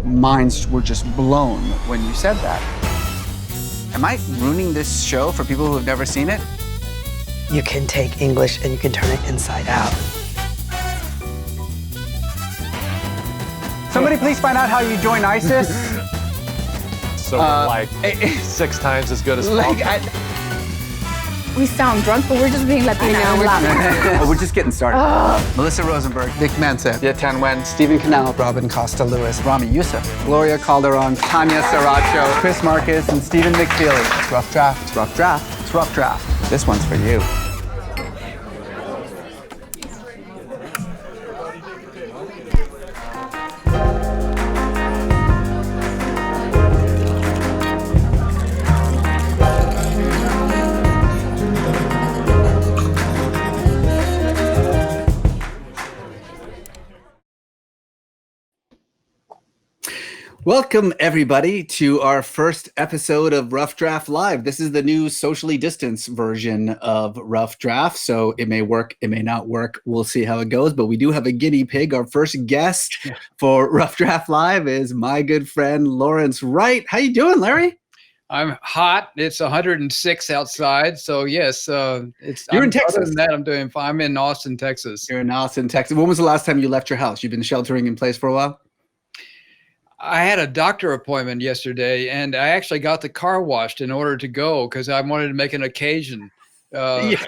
minds were just blown when you said that. Am I ruining this show for people who have never seen it? You can take English and you can turn it inside out. Somebody please find out how you join ISIS. So we're like 6 times as good as We sound drunk, but we're just being Latina. We're laughing. We're just getting started. Melissa Rosenberg, Vic Manson, Yetan Wen, Stephen Cannell, Robin Costa-Lewis, Rami Youssef, Gloria Calderon, Tanya Saracho, Chris Marcus, and Stephen McFeely. It's Rough Draft. It's Rough Draft. It's Rough Draft. This one's for you. Welcome, everybody, to our first episode of Rough Draft Live. This is the new socially distanced version of Rough Draft, so it may work, it may not work. We'll see how it goes, but we do have a guinea pig. Our first guest for Rough Draft Live is my good friend, Lawrence Wright. How you doing, Larry? I'm hot. It's 106 outside, so yes, You're in Texas. Other than that, I'm doing fine. I'm in Austin, Texas. You're in Austin, Texas. When was the last time you left your house? You've been sheltering in place for a while? I had a doctor appointment yesterday, and I actually got the car washed in order to go because I wanted to make an occasion. Yeah,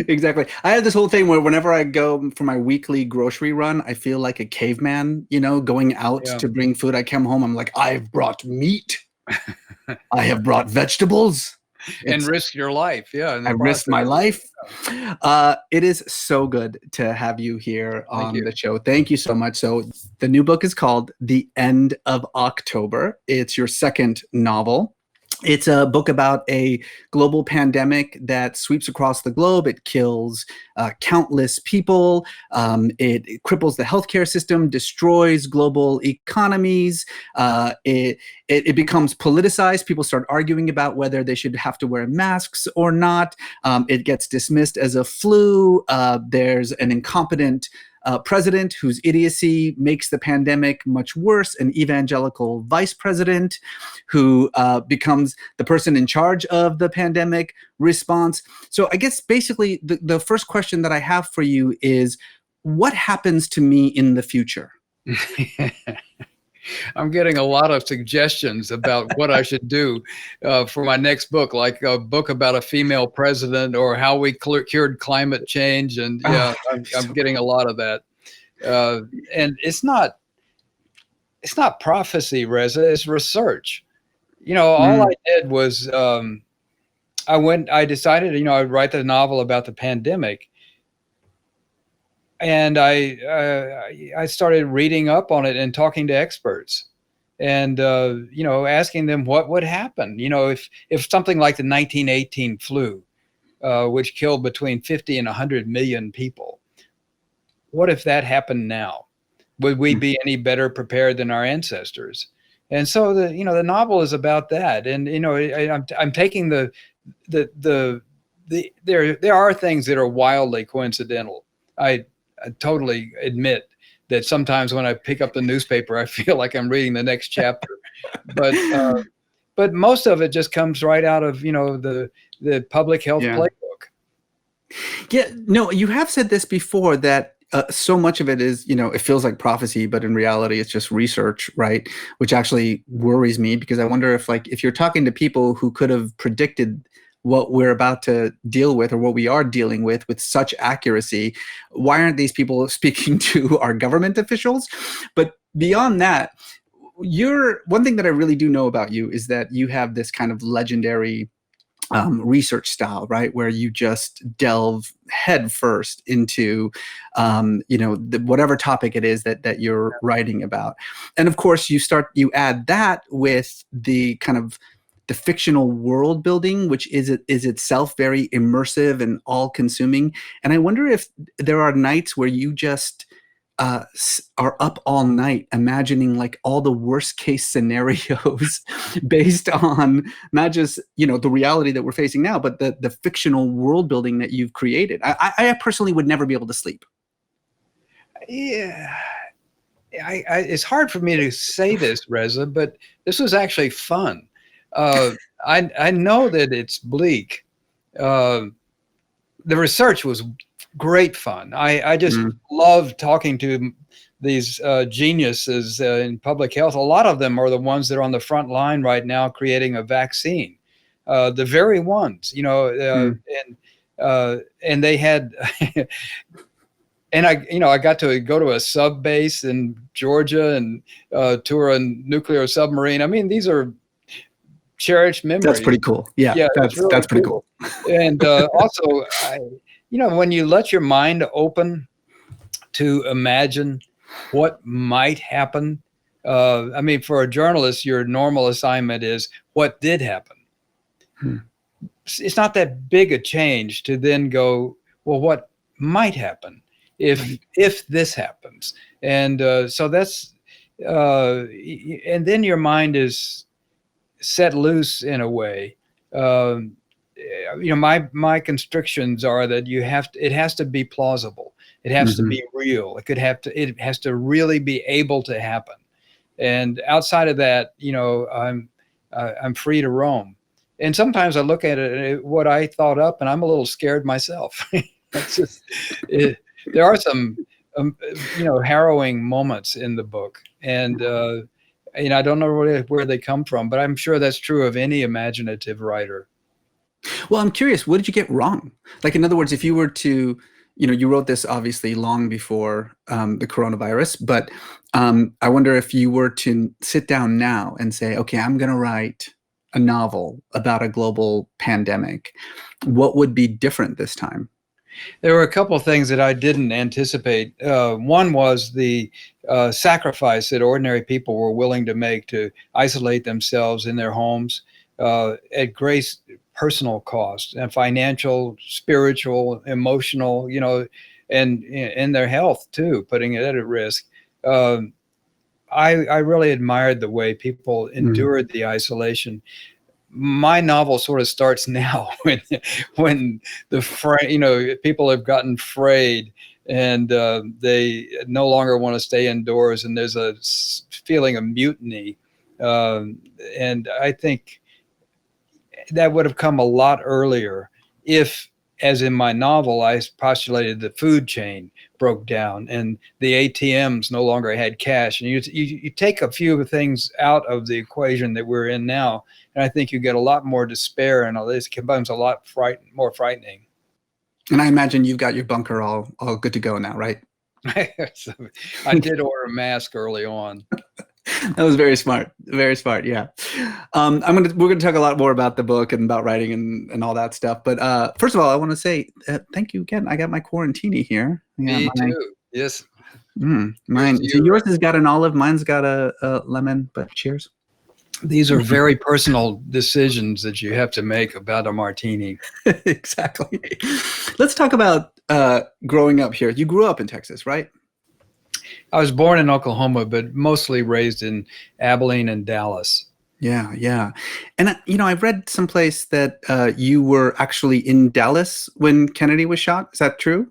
exactly. I had this whole thing where whenever I go for my weekly grocery run, I feel like a caveman, going out to bring food. I come home, I'm like, I've brought meat. I have brought vegetables. And risk your life. Yeah. I risked my life. It is so good to have you here on the show. Thank you so much. So the new book is called The End of October. It's your second novel. It's a book about a global pandemic that sweeps across the globe. It kills countless people. It cripples the healthcare system, destroys global economies. It becomes politicized. People start arguing about whether they should have to wear masks or not. It gets dismissed as a flu. There's an incompetent president whose idiocy makes the pandemic much worse, an evangelical vice president who becomes the person in charge of the pandemic response. So I guess basically the first question that I have for you is, what happens to me in the future? I'm getting a lot of suggestions about what I should do for my next book, like a book about a female president or how we cured climate change. And I'm getting a lot of that. And it's not prophecy, Reza, it's research. All I did was I decided, I'd write the novel about the pandemic. And I started reading up on it and talking to experts and, asking them what would happen, if something like the 1918 flu, which killed between 50 and 100 million people, what if that happened now? Would we be any better prepared than our ancestors? And so the novel is about that. And, I'm taking there are things that are wildly coincidental. I totally admit that sometimes when I pick up the newspaper, I feel like I'm reading the next chapter. But most of it just comes right out of the public health playbook. Yeah, no, you have said this before that so much of it is, it feels like prophecy, but in reality, it's just research, right? Which actually worries me because I wonder if you're talking to people who could have predicted what we're about to deal with or what we are dealing with such accuracy, why aren't these people speaking to our government officials? But beyond that, one thing that I really do know about you is that you have this kind of legendary research style, right? Where you just delve head first into, whatever topic it is that you're writing about. And of course you add that with the kind of the fictional world building, which is itself very immersive and all consuming. And I wonder if there are nights where you just are up all night imagining like all the worst case scenarios based on not just the reality that we're facing now, but the fictional world building that you've created. I personally would never be able to sleep. Yeah, it's hard for me to say this, Reza, but this was actually fun. I know that it's bleak. The research was great fun. I just love talking to these geniuses in public health. A lot of them are the ones that are on the front line right now creating a vaccine. The very ones, and they had, and I got to go to a sub base in Georgia and tour a nuclear submarine. I mean, these are cherished memories. That's pretty cool. Yeah, that's pretty cool. And also, when you let your mind open to imagine what might happen, I mean, for a journalist, your normal assignment is what did happen. It's not that big a change to then go, well, what might happen if this happens? And so that's, and then your mind is set loose in a way. My constrictions are that it has to be plausible. It has to be real. It has to really be able to happen. And outside of that, I'm free to roam. And sometimes I look at it, what I thought up, and I'm a little scared myself. It's just, there are some, harrowing moments in the book, and I don't know where they come from, but I'm sure that's true of any imaginative writer. Well, I'm curious, what did you get wrong? Like, in other words, if you were to, you wrote this obviously long before the coronavirus, but I wonder if you were to sit down now and say, okay, I'm going to write a novel about a global pandemic, what would be different this time? There were a couple of things that I didn't anticipate. One was the sacrifice that ordinary people were willing to make to isolate themselves in their homes at great personal cost, and financial, spiritual, emotional, and in their health too, putting it at risk. I really admired the way people endured the isolation. My novel sort of starts now when people have gotten frayed and they no longer want to stay indoors, and there's a feeling of mutiny. And I think that would have come a lot earlier if, as in my novel, I postulated the food chain broke down and the ATMs no longer had cash. And you take a few things out of the equation that we're in now, and I think you get a lot more despair, and all this becomes a lot more frightening. And I imagine you've got your bunker all good to go now, right? I did order a mask early on. That was very smart. Very smart. Yeah. We're going to talk a lot more about the book and about writing and all that stuff. But first of all, I want to say thank you again. I got my quarantini here. Me too. Yes. Mine. So yours has got an olive. Mine's got a lemon. But cheers. These are very personal decisions that you have to make about a martini. Exactly. Let's talk about growing up here. You grew up in Texas, right? I was born in Oklahoma, but mostly raised in Abilene and Dallas. Yeah. And, I read someplace that you were actually in Dallas when Kennedy was shot. Is that true?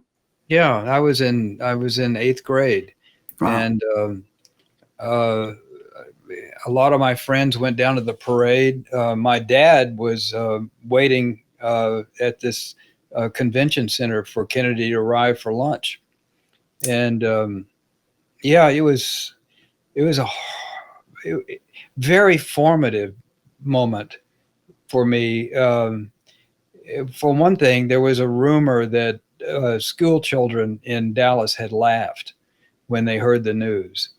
Yeah, I was in 8th grade. Wow. And a lot of my friends went down to the parade. My dad was waiting at this convention center for Kennedy to arrive for lunch. And it was a very formative moment for me. For one thing, there was a rumor that school children in Dallas had laughed when they heard the news.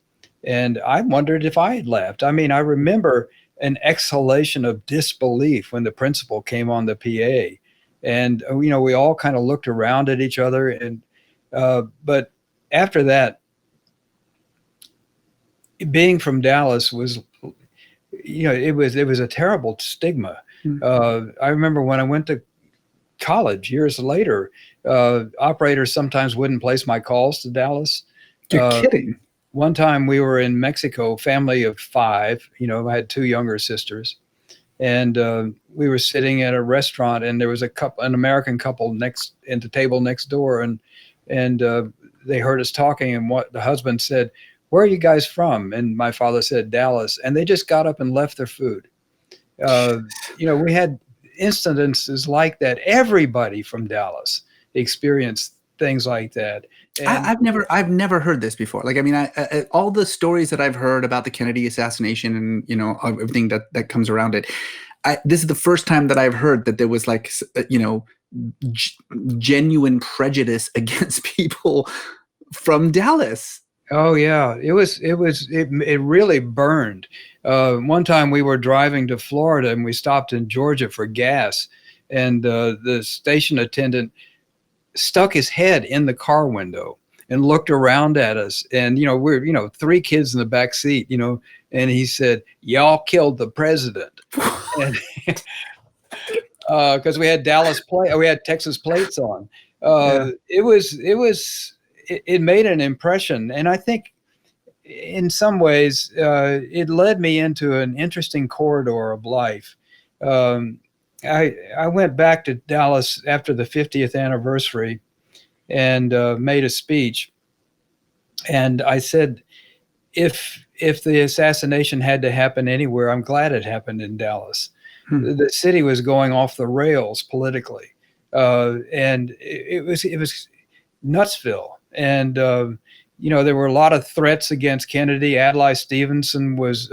And I wondered if I had laughed. I mean, I remember an exhalation of disbelief when the principal came on the PA. And, we all kind of looked around at each other. And but after that, being from Dallas was, it was a terrible stigma. I remember when I went to college years later, operators sometimes wouldn't place my calls to Dallas. You're kidding. One time we were in Mexico, family of 5, I had 2 younger sisters, and we were sitting at a restaurant, and there was an American couple at the table next door, and they heard us talking, and what the husband said, where are you guys from? And my father said, Dallas. And they just got up and left their food. We had incidences like that. Everybody from Dallas experienced things like that. And I've never heard this before. Like, I mean, all the stories that I've heard about the Kennedy assassination and, everything that comes around it. This is the first time that I've heard that there was like, genuine prejudice against people from Dallas. Oh yeah, it really burned. One time we were driving to Florida and we stopped in Georgia for gas, and the station attendant stuck his head in the car window and looked around at us. And we're 3 kids in the back seat, and he said, "Y'all killed the president." And because we had Texas plates on. It made an impression, and I think in some ways it led me into an interesting corridor of life. I went back to Dallas after the 50th anniversary and made a speech, and I said, if the assassination had to happen anywhere, I'm glad it happened in Dallas. The city was going off the rails politically, and it was Nutsville. And, there were a lot of threats against Kennedy. Adlai Stevenson was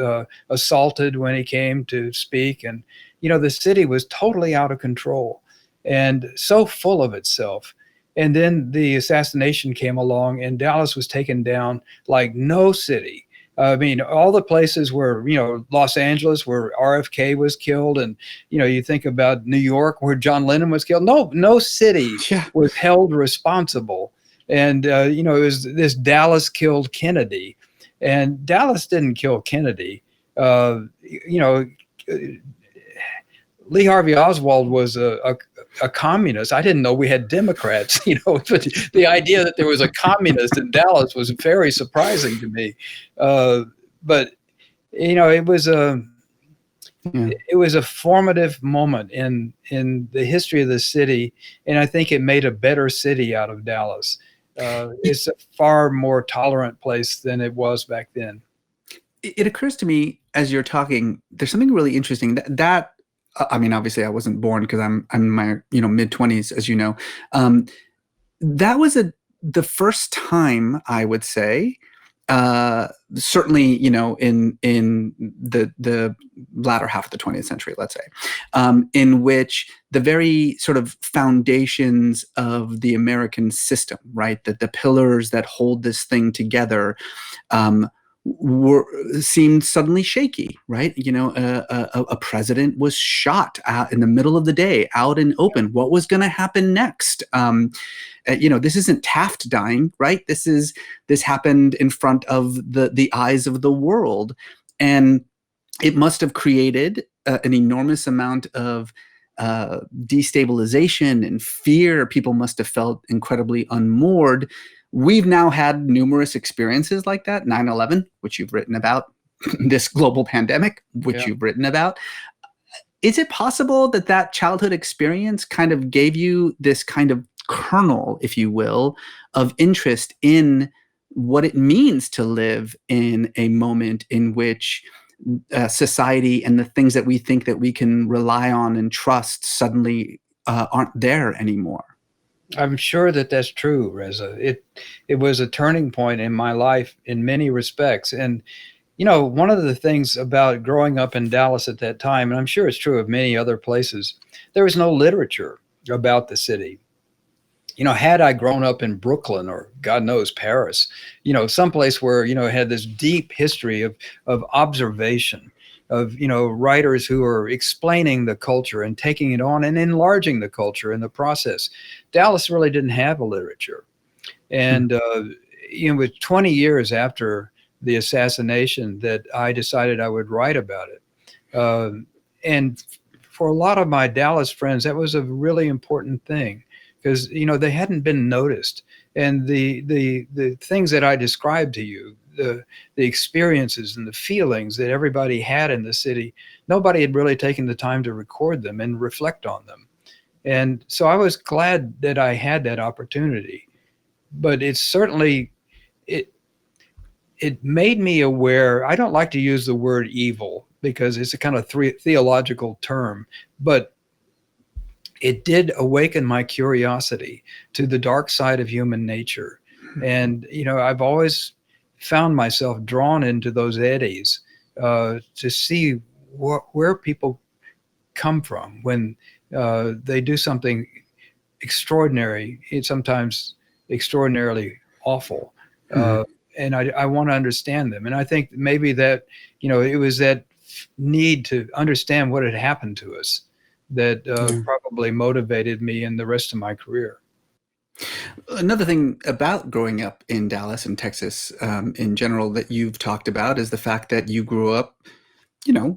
assaulted when he came to speak. And, the city was totally out of control and so full of itself. And then the assassination came along and Dallas was taken down like no city. I mean, all the places where, Los Angeles, where RFK was killed, and, you think about New York, where John Lennon was killed. No city was held responsible. And, it was this Dallas killed Kennedy. And Dallas didn't kill Kennedy. Lee Harvey Oswald was a communist. I didn't know we had Democrats, but the idea that there was a communist in Dallas was very surprising to me. But it was a formative moment in the history of the city, and I think it made a better city out of Dallas. It's a far more tolerant place than it was back then. It occurs to me as you're talking, there's something really interesting that I mean, obviously I wasn't born because I'm in my, mid-20s, as you know. That was the first time, I would say, certainly, in the latter half of the 20th century, let's say, in which the very sort of foundations of the American system, right, that the pillars that hold this thing together, seemed suddenly shaky, right? A president was shot out in the middle of the day, out in open. What was going to happen next? This isn't Taft dying, right? This happened in front of the eyes of the world, and it must have created an enormous amount of destabilization and fear. People must have felt incredibly unmoored. We've now had numerous experiences like that, 9/11, which you've written about, this global pandemic, which you've written about. Is it possible that childhood experience kind of gave you this kind of kernel, if you will, of interest in what it means to live in a moment in which society and the things that we think that we can rely on and trust suddenly aren't there anymore? I'm sure that that's true, Reza. It was a turning point in my life in many respects. And, one of the things about growing up in Dallas at that time, and I'm sure it's true of many other places, there was no literature about the city. Had I grown up in Brooklyn or God knows Paris, someplace where, it had this deep history of observation, of, writers who are explaining the culture and taking it on and enlarging the culture in the process. Dallas really didn't have a literature. And, with 20 years after the assassination that I decided I would write about it. And for a lot of my Dallas friends, that was a really important thing because, they hadn't been noticed. And the things that I described to you, the experiences and the feelings that everybody had in the city, nobody had really taken the time to record them and reflect on them. And so I was glad that I had that opportunity. But it's certainly, it made me aware. I don't like to use the word evil because it's a kind of theological term, but it did awaken my curiosity to the dark side of human nature. And, I've always found myself drawn into those eddies to see where people come from when they do something extraordinary, it's sometimes extraordinarily awful. And I want to understand them. And I think maybe that, it was that need to understand what had happened to us that probably motivated me in the rest of my career. Another thing about growing up in Dallas and Texas in general that you've talked about is the fact that you grew up,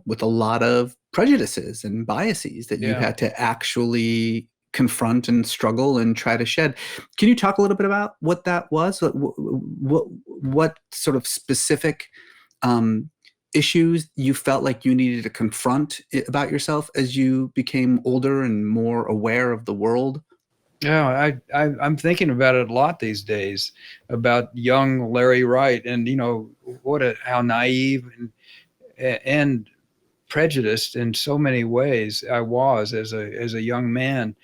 with a lot of prejudices and biases that you had to actually confront and struggle and try to shed. Can you talk a little bit about what that was? What sort of specific issues you felt like you needed to confront about yourself as you became older and more aware of the world? Yeah, I'm thinking about it a lot these days about young Larry Wright, and how naive and prejudiced in so many ways I was as a young man.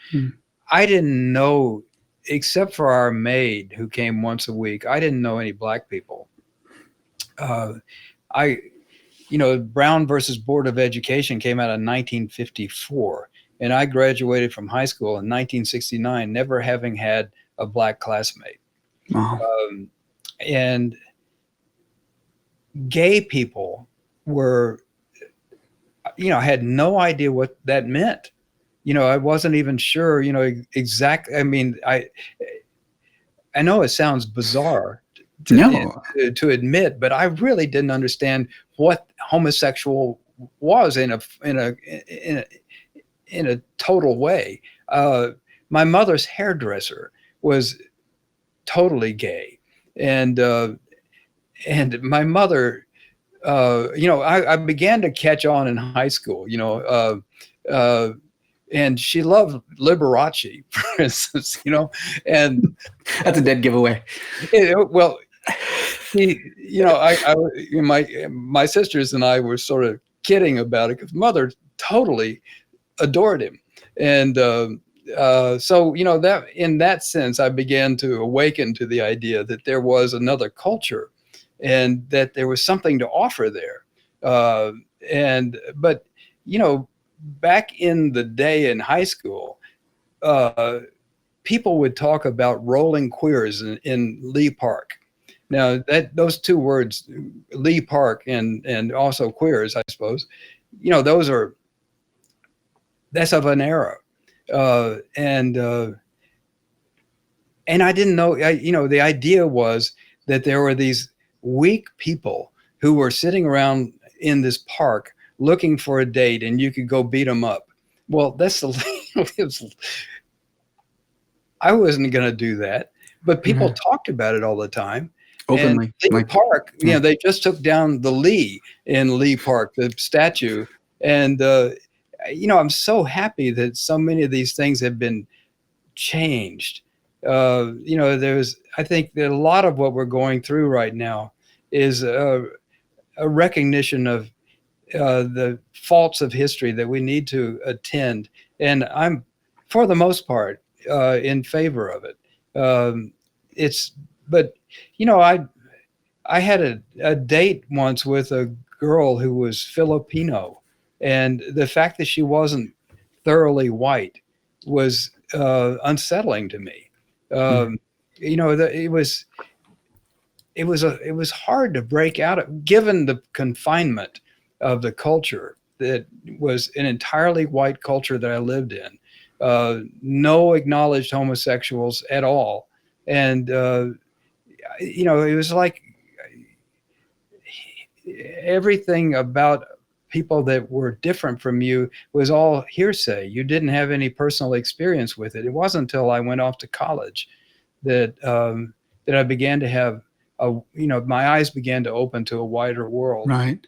I didn't know, except for our maid who came once a week, I didn't know any black people. Brown versus Board of Education came out in 1954, and I graduated from high school in 1969, never having had a black classmate. And gay people were, had no idea what that meant. I wasn't even sure, exactly. I mean, I know it sounds bizarre to admit, but I really didn't understand what homosexual was in a total way. My mother's hairdresser was totally gay, and my mother, I began to catch on in high school, and she loved Liberace, for instance, and that's a dead giveaway. My sisters and I were sort of kidding about it because mother totally adored him. And so, that in that sense, I began to awaken to the idea that there was another culture and that there was something to offer there. But back in the day in high school, people would talk about rolling queers in Lee Park. Now, those two words, Lee Park and also queers, I suppose, that's of an era. And I didn't know, the idea was that there were these weak people who were sitting around in this park looking for a date, and you could go beat them up. Well, I wasn't going to do that, but people talked about it all the time. Openly. And Lee Park, they just took down the Lee in Lee Park, the statue. And, I'm so happy that so many of these things have been changed. I think that a lot of what we're going through right now is a recognition of the faults of history that we need to attend. And I'm, for the most part, in favor of it. I had a date once with a girl who was Filipino, and the fact that she wasn't thoroughly white was unsettling to me. It was hard to break out given the confinement of the culture that was an entirely white culture that I lived in. No acknowledged homosexuals at all. And, it was like everything about people that were different from you was all hearsay. You didn't have any personal experience with it. It wasn't until I went off to college that I began to have my eyes began to open to a wider world. Right.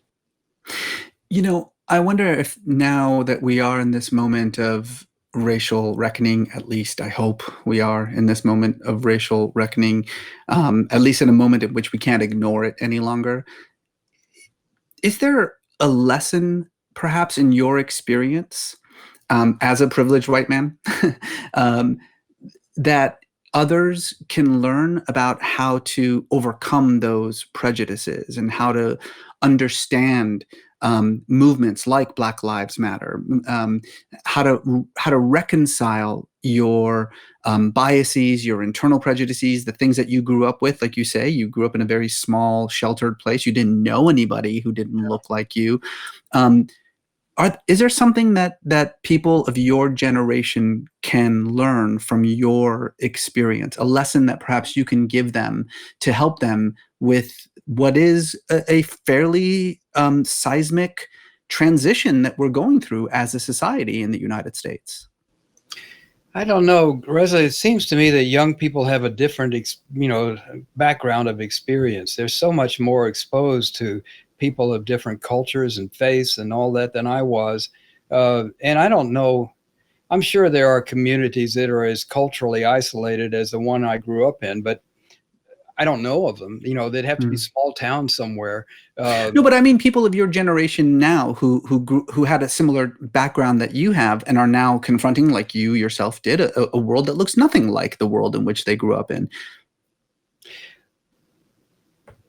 I wonder if now that we are in this moment of racial reckoning. At least I hope we are in this moment of racial reckoning, at least in a moment in which we can't ignore it any longer. Is there a lesson, perhaps in your experience, as a privileged white man, um, that others can learn about how to overcome those prejudices and how to understand movements like Black Lives Matter, how to reconcile your biases, your internal prejudices, the things that you grew up with. Like you say, you grew up in a very small, sheltered place. You didn't know anybody who didn't look like you. Um, is there something that people of your generation can learn from your experience, a lesson that perhaps you can give them to help them with what is a fairly seismic transition that we're going through as a society in the United States? I don't know, Reza. It seems to me that young people have a different, background of experience. They're so much more exposed to people of different cultures and faiths and all that than I was. And I don't know. I'm sure there are communities that are as culturally isolated as the one I grew up in, but I don't know of them. They'd have to be small towns somewhere. No, but I mean people of your generation now who had a similar background that you have and are now confronting, like you yourself did, a world that looks nothing like the world in which they grew up in.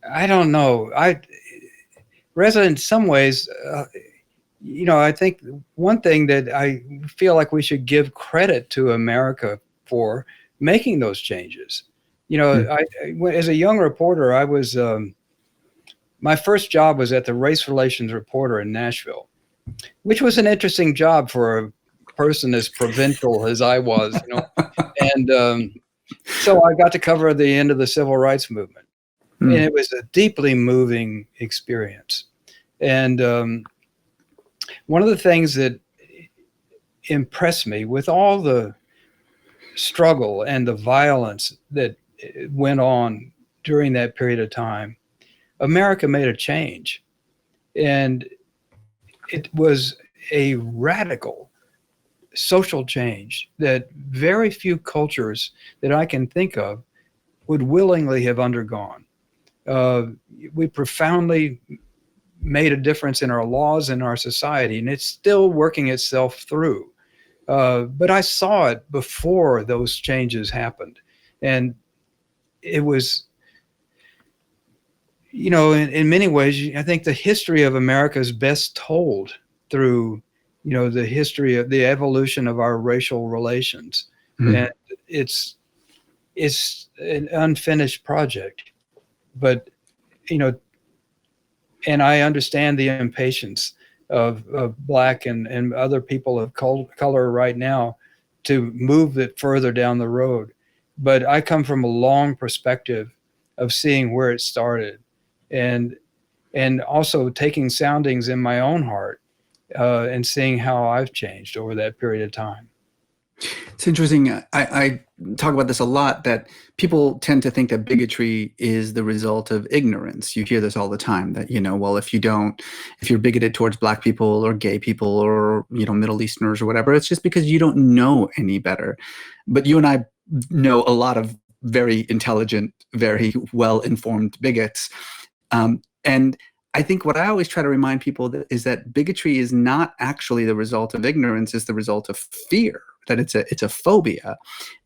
I don't know. Reza, in some ways, I think one thing that I feel like we should give credit to America for making those changes. As a young reporter, I was my first job was at the Race Relations Reporter in Nashville, which was an interesting job for a person as provincial as I was. And so I got to cover the end of the civil rights movement. And it was a deeply moving experience. And one of the things that impressed me with all the struggle and the violence that went on during that period of time, America made a change. And it was a radical social change that very few cultures that I can think of would willingly have undergone. We profoundly made a difference in our laws and our society, and it's still working itself through. But I saw it before those changes happened. And it was, in many ways, I think the history of America is best told through, the history of the evolution of our racial relations. And it's an unfinished project. But, and I understand the impatience of Black and other people of color right now to move it further down the road. But I come from a long perspective of seeing where it started and also taking soundings in my own heart and seeing how I've changed over that period of time. It's interesting. I talk about this a lot, that people tend to think that bigotry is the result of ignorance. You hear this all the time, that, well, if you're bigoted towards Black people or gay people or, Middle Easterners or whatever, it's just because you don't know any better. But you and I know a lot of very intelligent, very well-informed bigots. And I think what I always try to remind people is that bigotry is not actually the result of ignorance, it's the result of fear, that it's a phobia.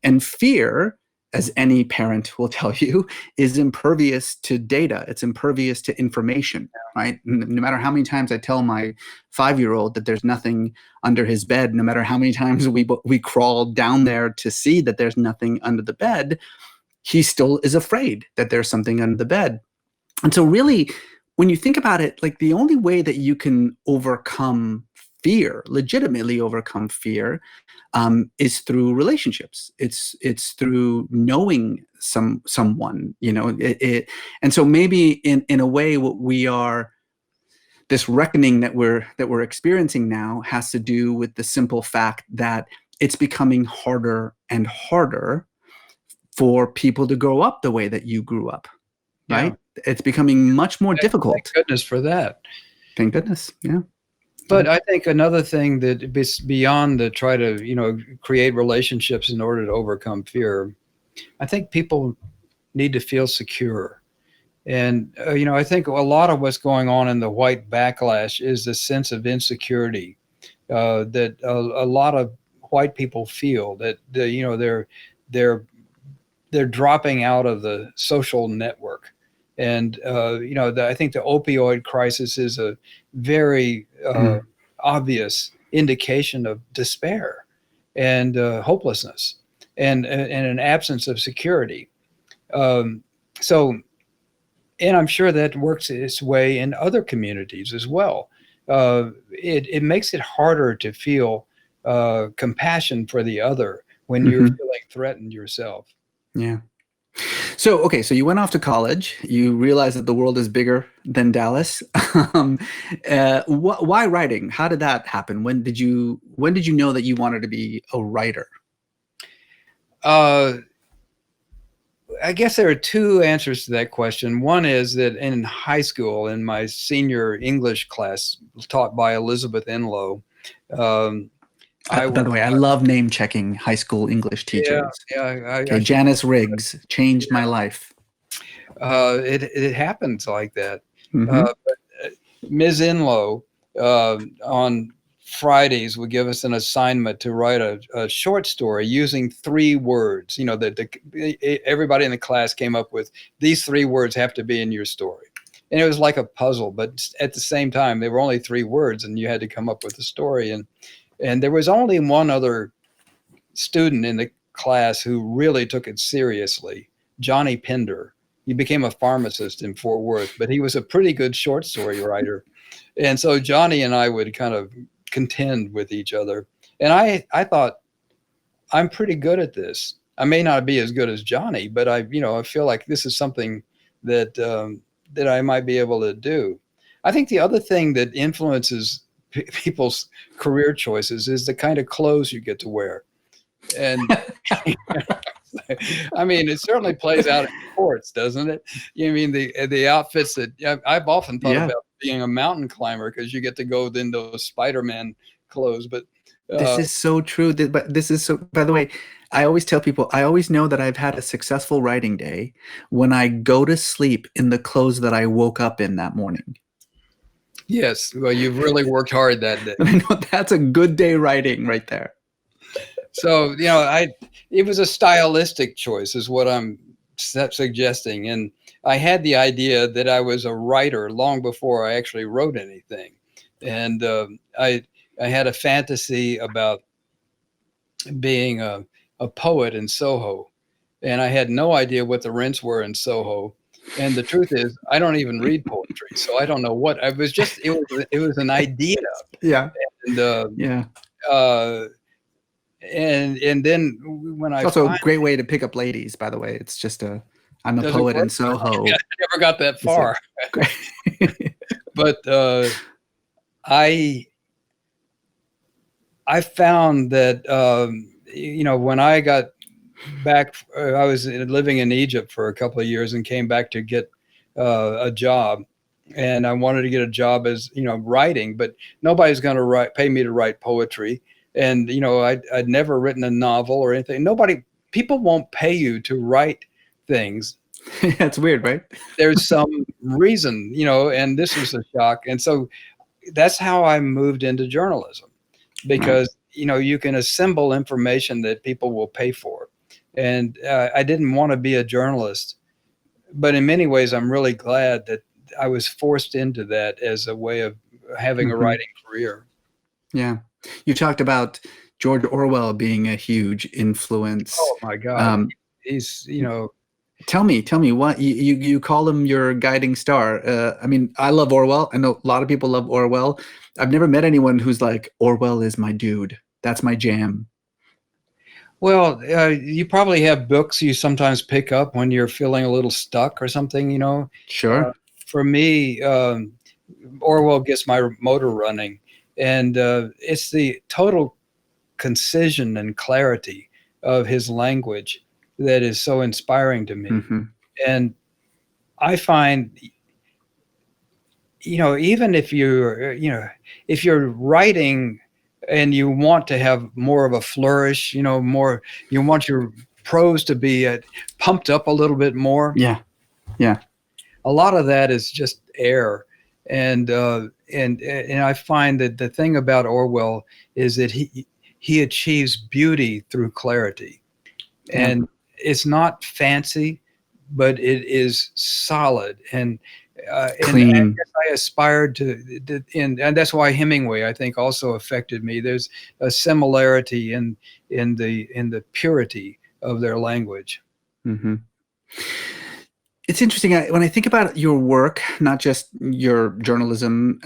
And fear, as any parent will tell you, is impervious to data. It's impervious to information, right? No matter how many times I tell my 5-year-old that there's nothing under his bed, no matter how many times we crawl down there to see that there's nothing under the bed, he still is afraid that there's something under the bed. And so really, when you think about it, like the only way that you can overcome fear, legitimately overcome fear, is through relationships. It's through knowing someone, and so maybe in a way, what we are, this reckoning that we're experiencing now, has to do with the simple fact that it's becoming harder and harder for people to grow up the way that you grew up, right? Yeah. It's becoming much more difficult. Thank goodness for that. Thank goodness. Yeah. But I think another thing that is beyond the try to, create relationships in order to overcome fear, I think people need to feel secure. And, I think a lot of what's going on in the white backlash is the sense of insecurity that a lot of white people feel that, they're dropping out of the social network. And, I think the opioid crisis is a very obvious indication of despair and hopelessness and an absence of security. So, and I'm sure that works its way in other communities as well. It makes it harder to feel compassion for the other when you're feeling threatened yourself. Yeah. So, okay, so you went off to college. You realized that the world is bigger than Dallas. Why writing? How did that happen? When did you know that you wanted to be a writer? I guess there are two answers to that question. One is that in high school, in my senior English class taught by Elizabeth Enlow, By the way, I love name checking high school English teachers. I Janice Riggs changed my life. It happens like that. But Ms. Enlow on Fridays would give us an assignment to write a short story using 3 words. That everybody in the class came up with. These 3 words have to be in your story. And it was like a puzzle, but at the same time, they were only 3 words, and you had to come up with a story. And there was only one other student in the class who really took it seriously, Johnny Pender. He became a pharmacist in Fort Worth, but he was a pretty good short story writer. And so Johnny and I would kind of contend with each other. And I thought, I'm pretty good at this. I may not be as good as Johnny, but I feel like this is something that I might be able to do. I think the other thing that influences people's career choices is the kind of clothes you get to wear. And I mean, it certainly plays out in sports, doesn't it? You mean the outfits that I've often thought about being a mountain climber, because you get to go in those Spider-Man clothes. But this is so true. But this is so, by the way, I always tell people, I always know that I've had a successful writing day when I go to sleep in the clothes that I woke up in that morning. Yes. Well, you've really worked hard that day. I know, that's a good day writing right there. So, it was a stylistic choice is what I'm suggesting. And I had the idea that I was a writer long before I actually wrote anything. And I had a fantasy about being a poet in Soho. And I had no idea what the rents were in Soho. And the truth is, I don't even read poetry, so I don't know what. I was just it was an idea. Yeah. And then when it's also a great way to pick up ladies, by the way. It's just I'm a poet in Soho. I never got that far. But I found that when I got back, I was living in Egypt for a couple of years and came back to get a job, and I wanted to get a job as writing, but nobody's going to pay me to write poetry. And, I'd never written a novel or anything. People won't pay you to write things. That's weird, right? There's some reason, and this was a shock. And so that's how I moved into journalism, because, you can assemble information that people will pay for. And I didn't want to be a journalist, but in many ways, I'm really glad that I was forced into that as a way of having a writing career. Yeah. You talked about George Orwell being a huge influence. Oh my God. He's, Tell me what you call him your guiding star. I mean, I love Orwell. I know a lot of people love Orwell. I've never met anyone who's like, Orwell is my dude. That's my jam. Well, you probably have books you sometimes pick up when you're feeling a little stuck or something, Sure. For me, Orwell gets my motor running. And it's the total concision and clarity of his language that is so inspiring to me. And I find even if if you're writing and you want to have more of a flourish, more, you want your prose to be pumped up a little bit more. Yeah. Yeah. A lot of that is just air. And I find that the thing about Orwell is that he achieves beauty through clarity. Yeah. And it's not fancy, but it is solid. And I Clean. guess I aspired to, and that's why Hemingway, I think, also affected me. There's a similarity in the purity of their language. Mm-hmm. It's interesting when I think about your work, not just your journalism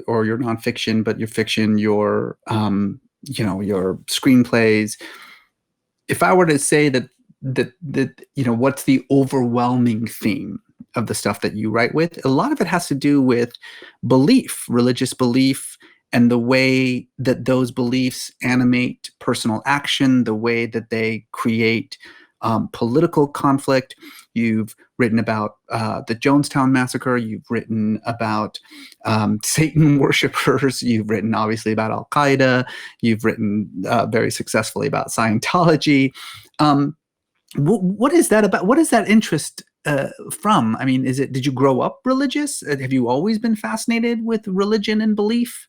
or your nonfiction, but your fiction, your your screenplays. If I were to say that what's the overwhelming theme of the stuff that you write with, a lot of it has to do with belief, religious belief, and the way that those beliefs animate personal action, the way that they create political conflict. You've written about the Jonestown Massacre. You've written about Satan worshipers. You've written, obviously, about Al-Qaeda. You've written very successfully about Scientology. What is that about? What is that interest from? I mean, did you grow up religious? Have you always been fascinated with religion and belief?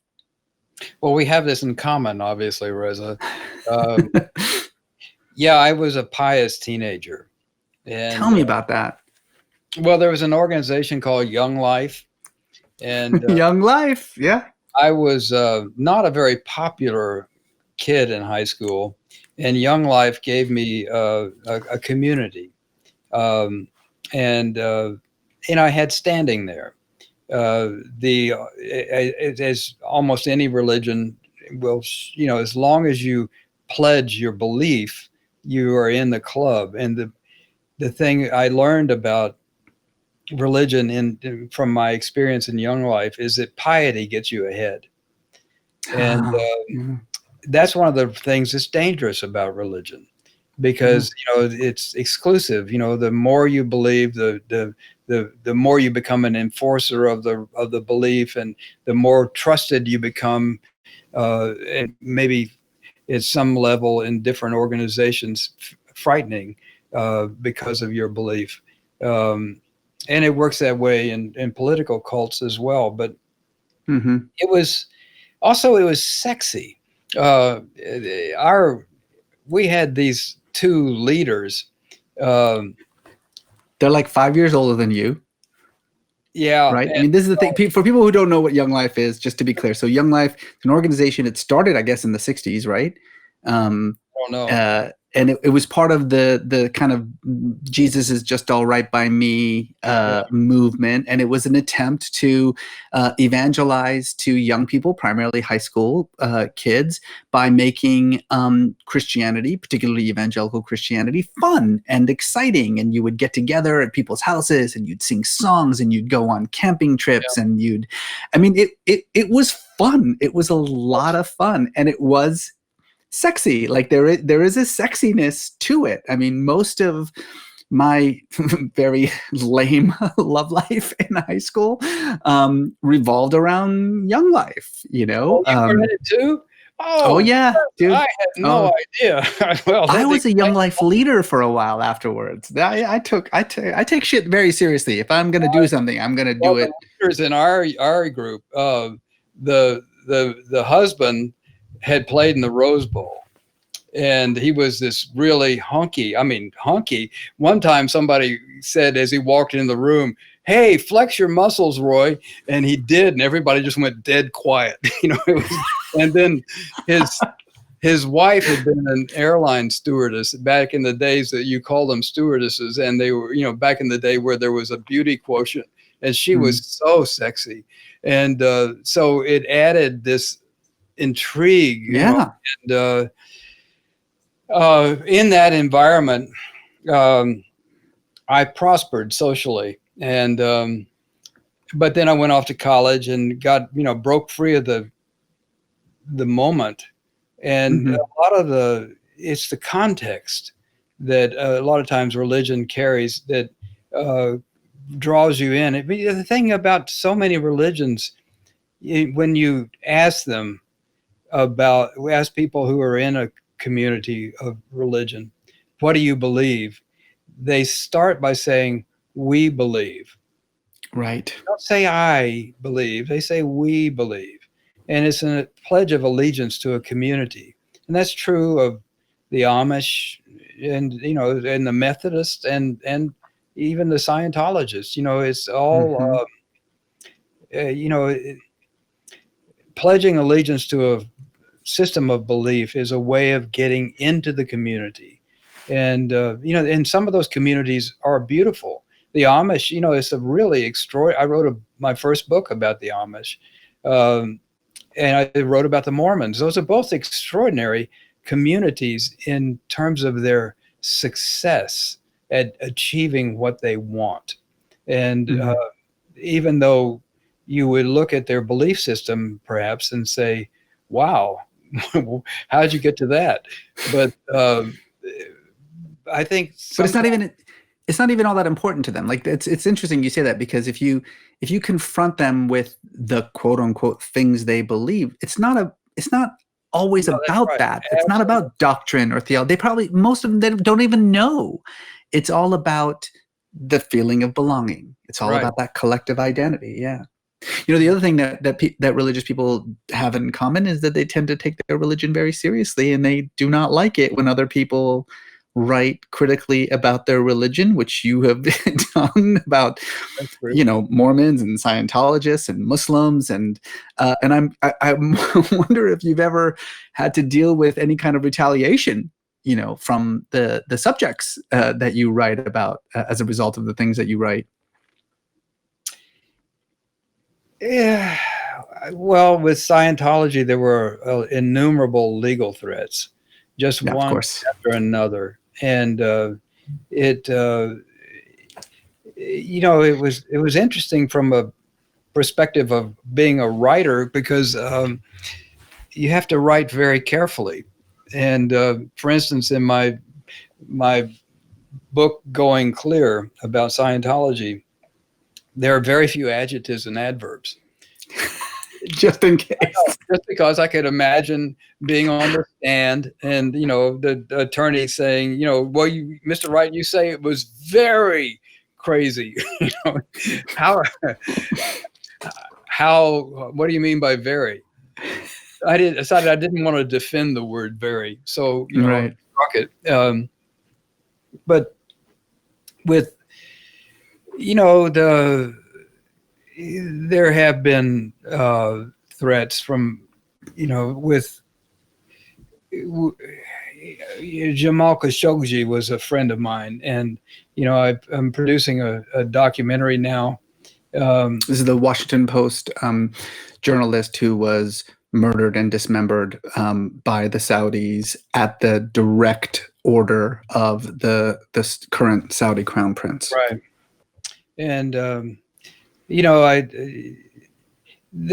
Well, we have this in common, obviously, Reza. Yeah, I was a pious teenager. And tell me about that. Well, there was an organization called Young Life. And Young Life, yeah. I was not a very popular kid in high school, and Young Life gave me a community, and I had standing there. As almost any religion will, as long as you pledge your belief, you are in the club. And the thing I learned about religion from my experience in Young Life is that piety gets you ahead. And that's one of the things that's dangerous about religion, because it's exclusive. The more you believe, the more you become an enforcer of the belief, and the more trusted you become, and maybe at some level in different organizations frightening because of your belief. And it works that way in political cults as well. But it was sexy. We had these two leaders. They're like 5 years older than you. Yeah. Right. I mean, this is the thing for people who don't know what Young Life is, just to be clear. So Young Life is an organization. It started, I guess, in the 60s, right? I don't know. And it was part of the kind of Jesus is just all right by me movement. And it was an attempt to evangelize to young people, primarily high school kids, by making Christianity, particularly evangelical Christianity, fun and exciting. And you would get together at people's houses and you'd sing songs and you'd go on camping trips and it was fun. It was a lot of fun, and it was sexy. Like there is a sexiness to it. I mean, most of my very lame love life in high school revolved around Young Life, Oh, you were in it too? Oh yeah, dude. I had no idea. Well, I was a Young Life leader for a while afterwards. I take shit very seriously. If I'm going to do something, I'm going to do it. The leaders in our group, the husband had played in the Rose Bowl, and he was this really hunky. One time somebody said as he walked in the room, "Hey, flex your muscles, Roy," and he did, and everybody just went dead quiet. And then his wife had been an airline stewardess back in the days that you call them stewardesses, and they were, back in the day where there was a beauty quotient, and she was so sexy, and so it added this intrigue. And in that environment, I prospered socially, and but then I went off to college and got broke free of the moment, and a lot of it's the context that a lot of times religion carries that draws you in. The thing about so many religions, when you ask people who are in a community of religion, what do you believe? They start by saying, we believe. Right. They don't say I believe, they say we believe. And it's a pledge of allegiance to a community. And that's true of the Amish and, and the Methodists and even the Scientologists. It's all, pledging allegiance to a system of belief is a way of getting into the community. And, and some of those communities are beautiful. The Amish, it's a really extraordinary. I wrote my first book about the Amish, and I wrote about the Mormons. Those are both extraordinary communities in terms of their success at achieving what they want. And even though you would look at their belief system perhaps and say, wow, how'd you get to that? But I think, but it's not even all that important to them. Like it's interesting you say that, because if you confront them with the quote unquote things they believe, it's not always about right. that. It's not about doctrine or theology. Most of them, they don't even know. It's all about the feeling of belonging. It's all about that collective identity. Yeah. The other thing that religious people have in common is that they tend to take their religion very seriously, and they do not like it when other people write critically about their religion, which you have done about, Mormons and Scientologists and Muslims, and I wonder if you've ever had to deal with any kind of retaliation, from the subjects that you write about as a result of the things that you write. Yeah, well, with Scientology, there were innumerable legal threats, just one after another, and it was interesting from a perspective of being a writer, because you have to write very carefully. And for instance, in my book Going Clear about Scientology, there are very few adjectives and adverbs. Just in case. Just because I could imagine being on the stand and, the attorney saying, well, Mr. Wright, you say it was very crazy. What do you mean by very? I decided I didn't want to defend the word very. So, I struck it. But with, there have been threats from, with Jamal Khashoggi was a friend of mine, and I'm producing a documentary now. This is the Washington Post journalist who was murdered and dismembered by the Saudis at the direct order of the current Saudi crown prince. Right. And there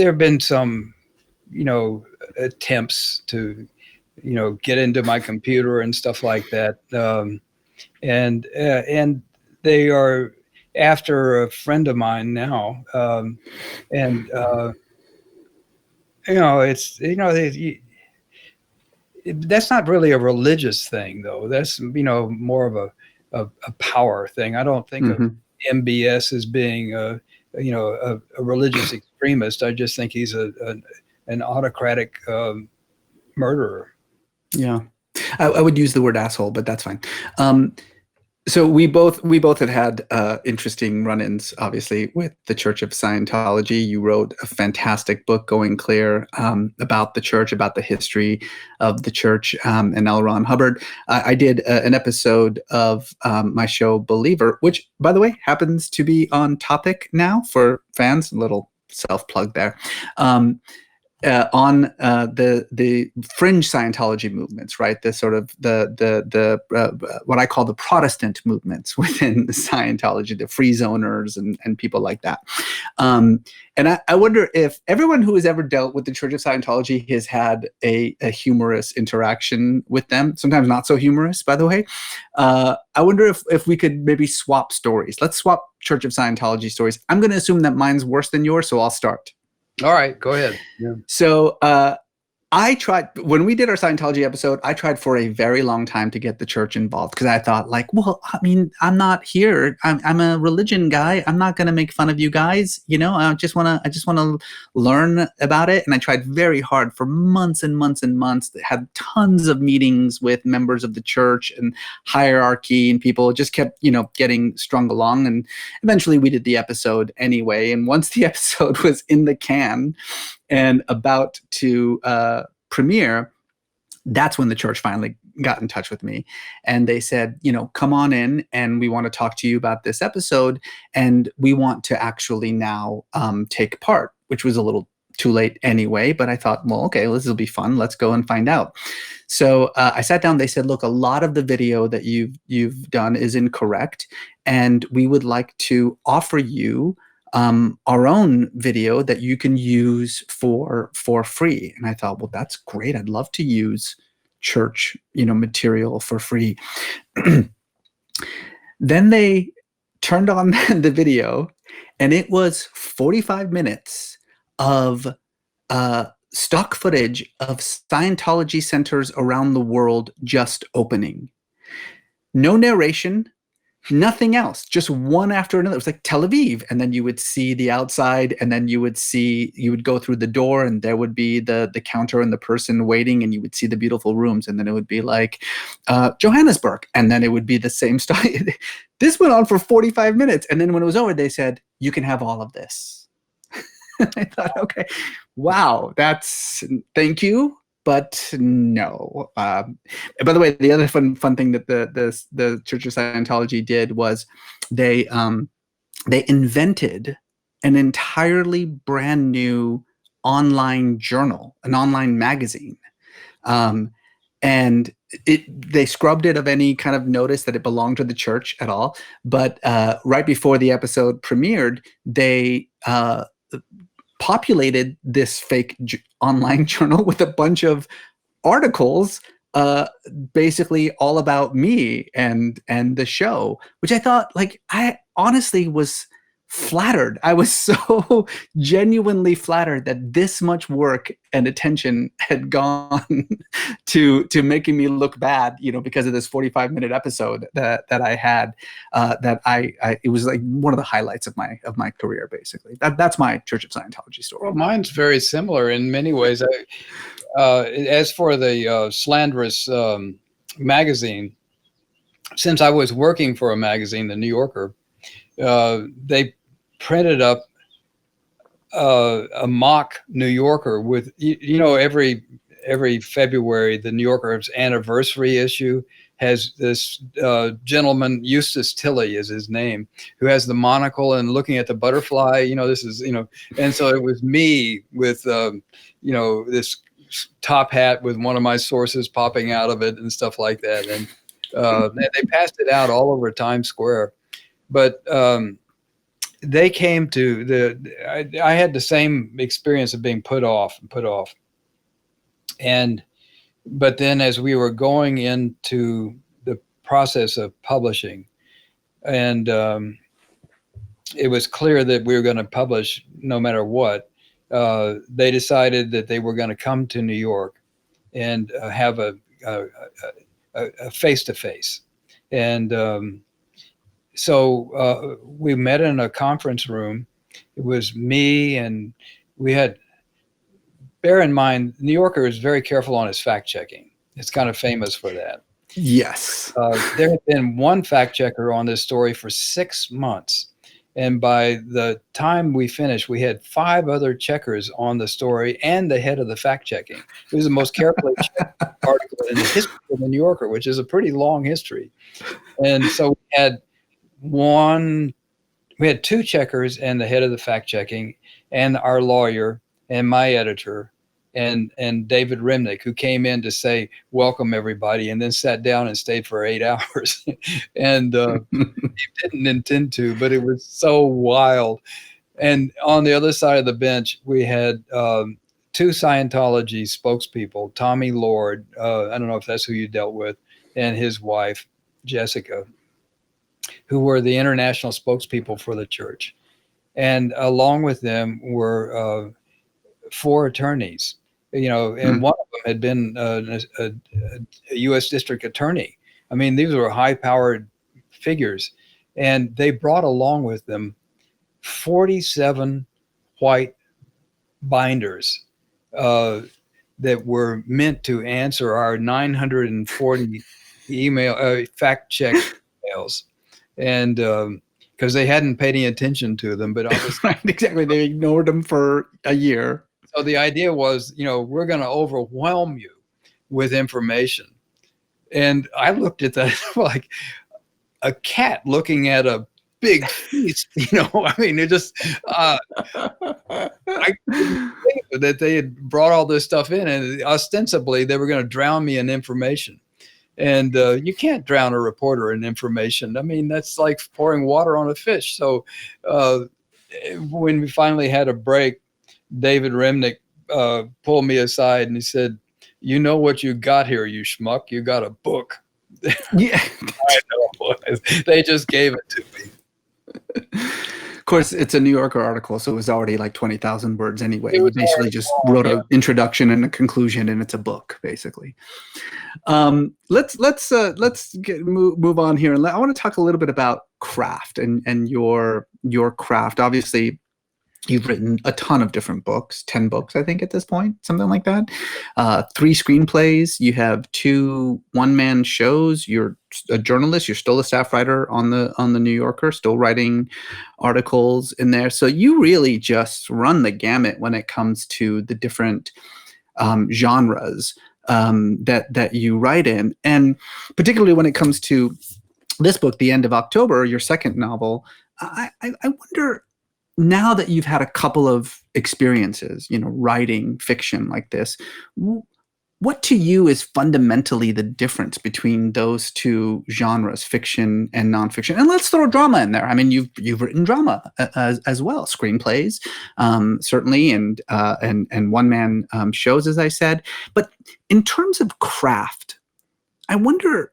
have been some, attempts to, get into my computer and stuff like that. And they are after a friend of mine now. That's not really a religious thing, though. That's, more of a power thing. I don't think of MBS as being a religious extremist. I just think he's an autocratic murderer. Yeah, I would use the word asshole, but that's fine. So we both have had interesting run-ins, obviously, with the Church of Scientology. You wrote a fantastic book, Going Clear, about the church, about the history of the church, and L. Ron Hubbard. I did an episode of my show, Believer, which, by the way, happens to be on topic now for fans. A little self-plug there. on the fringe Scientology movements, right? The sort of the what I call the Protestant movements within Scientology, the free zoners and people like that. And I wonder if everyone who has ever dealt with the Church of Scientology has had a humorous interaction with them. Sometimes not so humorous, by the way. I wonder if we could maybe swap stories. Let's swap Church of Scientology stories. I'm going to assume that mine's worse than yours, so I'll start. All right, go ahead. Yeah. So I tried, when we did our Scientology episode, I tried for a very long time to get the church involved because I thought, like, well, I mean, I'm not here. I'm a religion guy. I'm not going to make fun of you guys. You know, I just want to learn about it. And I tried very hard for months and months and months. Had tons of meetings with members of the church and hierarchy, and people just kept, you know, getting strung along. And eventually we did the episode anyway. And once the episode was in the can and about to premiere, that's when the church finally got in touch with me. And they said, you know, come on in and we want to talk to you about this episode. And we want to actually now take part, which was a little too late anyway. But I thought, well, okay, this will be fun. Let's go and find out. So I sat down. They said, look, a lot of the video that you've done is incorrect. And we would like to offer you our own video that you can use for free. And I thought, well, that's great. I'd love to use church, you know, material for free. Then they turned on the video, and it was 45 minutes of stock footage of Scientology centers around the world just opening. No narration. Nothing else, just one after another. It was like Tel Aviv, and then you would see the outside, and then you would go through the door, and there would be the counter and the person waiting, and you would see the beautiful rooms, and then it would be like Johannesburg, and then it would be the same style. This went on for 45 minutes, and then when it was over, they said, you can have all of this. I thought, okay, wow, thank you. But no. By the way, the other fun thing that the Church of Scientology did was they invented an entirely brand new online journal, an online magazine, and they scrubbed it of any kind of notice that it belonged to the church at all. But right before the episode premiered, they populated this fake online journal with a bunch of articles basically all about me and the show, which I thought, like, I honestly was flattered. I was so genuinely flattered that this much work and attention had gone to making me look bad, you know, because of this 45-minute episode that I had. It was like one of the highlights of my career, basically. That's my Church of Scientology story. Well, mine's very similar in many ways. As for the slanderous magazine, since I was working for a magazine, The New Yorker, they printed up a mock New Yorker with, you know, every February, the New Yorker's anniversary issue has this gentleman, Eustace Tilley is his name, who has the monocle and looking at the butterfly, you know, this is, you know, and so it was me with, you know, this top hat with one of my sources popping out of it and stuff like that. And they passed it out all over Times Square. But they came to I had the same experience of being put off. But then as we were going into the process of publishing, and it was clear that we were going to publish no matter what, they decided that they were going to come to New York and have a face-to-face. And so we met in a conference room. It was me, and we had, bear in mind, New Yorker is very careful on his fact checking. It's kind of famous for that. Yes. There had been one fact checker on this story for 6 months. And by the time we finished, we had 5 other checkers on the story and the head of the fact checking. It was the most carefully checked article in the history of the New Yorker, which is a pretty long history. And so we had 2 checkers and the head of the fact checking and our lawyer and my editor and David Remnick, who came in to say welcome everybody, and then sat down and stayed for 8 hours, and he didn't intend to, but it was so wild. And on the other side of the bench, we had two Scientology spokespeople, Tommy Lord, I don't know if that's who you dealt with, and his wife, Jessica, who were the international spokespeople for the church. And along with them were 4 attorneys, and one of them had been a U.S. district attorney. I mean, these were high-powered figures. And they brought along with them 47 white binders that were meant to answer our 940 email fact-check emails, and because they hadn't paid any attention to them, but obviously, right, exactly, they ignored them for a year. So the idea was, we're going to overwhelm you with information, and I looked at that like a cat looking at a big feast. I mean, it just I couldn't believe that they had brought all this stuff in, and ostensibly they were going to drown me in information. And you can't drown a reporter in information. I mean, that's like pouring water on a fish. So when we finally had a break, David Remnick pulled me aside and he said, "You know what you got here, you schmuck? You got a book." Yeah. I know. They just gave it to me. Of course, it's a New Yorker article, so it was already like 20,000 words anyway. You basically just wrote an introduction and a conclusion, and it's a book, basically. Let's move on here, and I want to talk a little bit about craft and your craft. Obviously, you've written a ton of different books, 10 books, I think, at this point, something like that. 3 screenplays. You have 2 one-man shows. You're a journalist. You're still a staff writer on the New Yorker, still writing articles in there. So you really just run the gamut when it comes to the different genres that you write in. And particularly when it comes to this book, The End of October, your second novel, I wonder, now that you've had a couple of experiences, writing fiction like this, what to you is fundamentally the difference between those 2 genres, fiction and nonfiction? And let's throw drama in there. I mean, you've written drama as well, screenplays, certainly, and one-man shows, as I said. But in terms of craft, I wonder,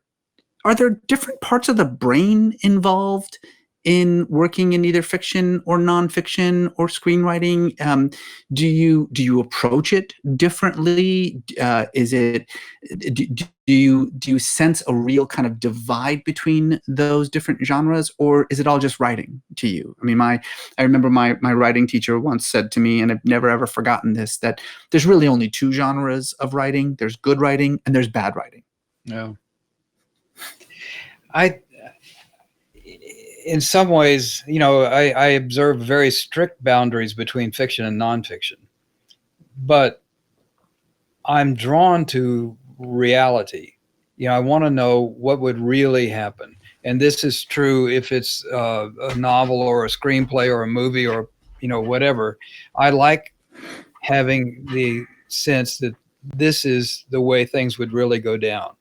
are there different parts of the brain involved in working in either fiction or nonfiction or screenwriting? Do you approach it differently? Do you sense a real kind of divide between those different genres, or is it all just writing to you? I mean, I remember my writing teacher once said to me, and I've never ever forgotten this, that there's really only 2 genres of writing. There's good writing and there's bad writing. No. In some ways, I observe very strict boundaries between fiction and nonfiction, but I'm drawn to reality. I want to know what would really happen. And this is true if it's a novel or a screenplay or a movie or, whatever. I like having the sense that this is the way things would really go down.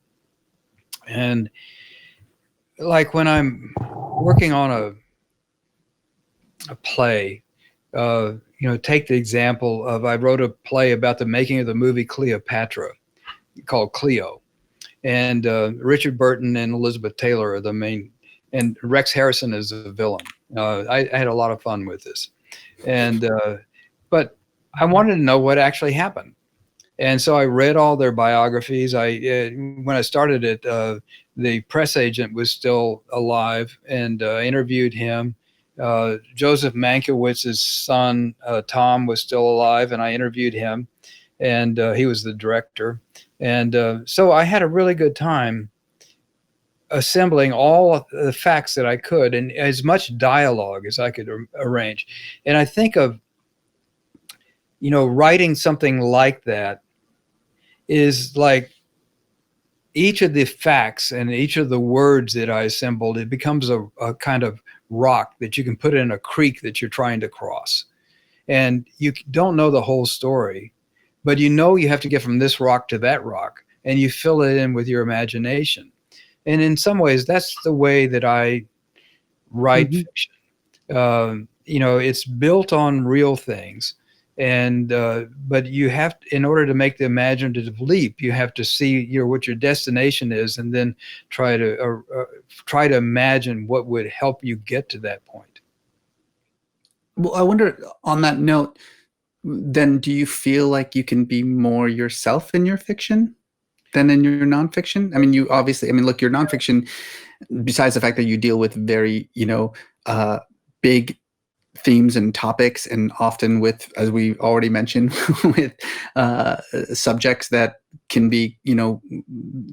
And like when I'm working on a play, take the example of, I wrote a play about the making of the movie Cleopatra called Cleo. And Richard Burton and Elizabeth Taylor are the main, and Rex Harrison is the villain. I had a lot of fun with this. And but I wanted to know what actually happened. And so I read all their biographies. When I started it, the press agent was still alive, and interviewed him. Joseph Mankiewicz's son, Tom, was still alive, and I interviewed him, and he was the director. And so I had a really good time assembling all of the facts that I could, and as much dialogue as I could arrange. And I think of, writing something like that is like each of the facts and each of the words that I assembled, it becomes a kind of rock that you can put in a creek that you're trying to cross. And you don't know the whole story, but you have to get from this rock to that rock, and you fill it in with your imagination. And in some ways, that's the way that I write fiction. It's built on real things, and but you have, in order to make the imaginative leap, you have to see what your destination is, and then try to imagine what would help you get to that point. Well, I wonder, on that note, then do you feel like you can be more yourself in your fiction than in your nonfiction? I mean, you obviously, I mean, look, your nonfiction, besides the fact that you deal with very, big themes and topics, and often with, as we already mentioned, with subjects that can be,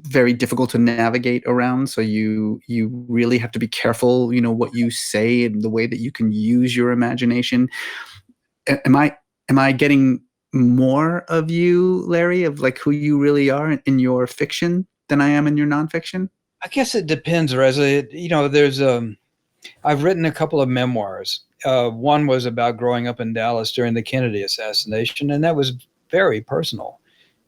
very difficult to navigate around. So you really have to be careful, what you say and the way that you can use your imagination. Am I getting more of you, Larry, of like who you really are in your fiction than I am in your nonfiction? I guess it depends, Reza. I've written a couple of memoirs. One was about growing up in Dallas during the Kennedy assassination, and that was very personal.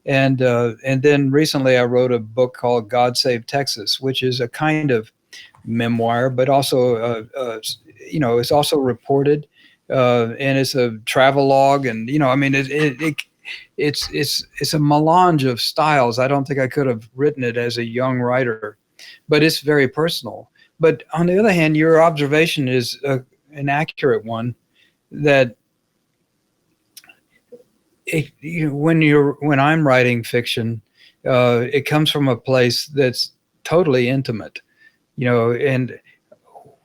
And then recently I wrote a book called God Save Texas, which is a kind of memoir, but also, it's also reported, and it's a travelogue. And, it's a melange of styles. I don't think I could have written it as a young writer, but it's very personal. But on the other hand, your observation is an accurate one, that when I'm writing fiction, it comes from a place that's totally intimate, and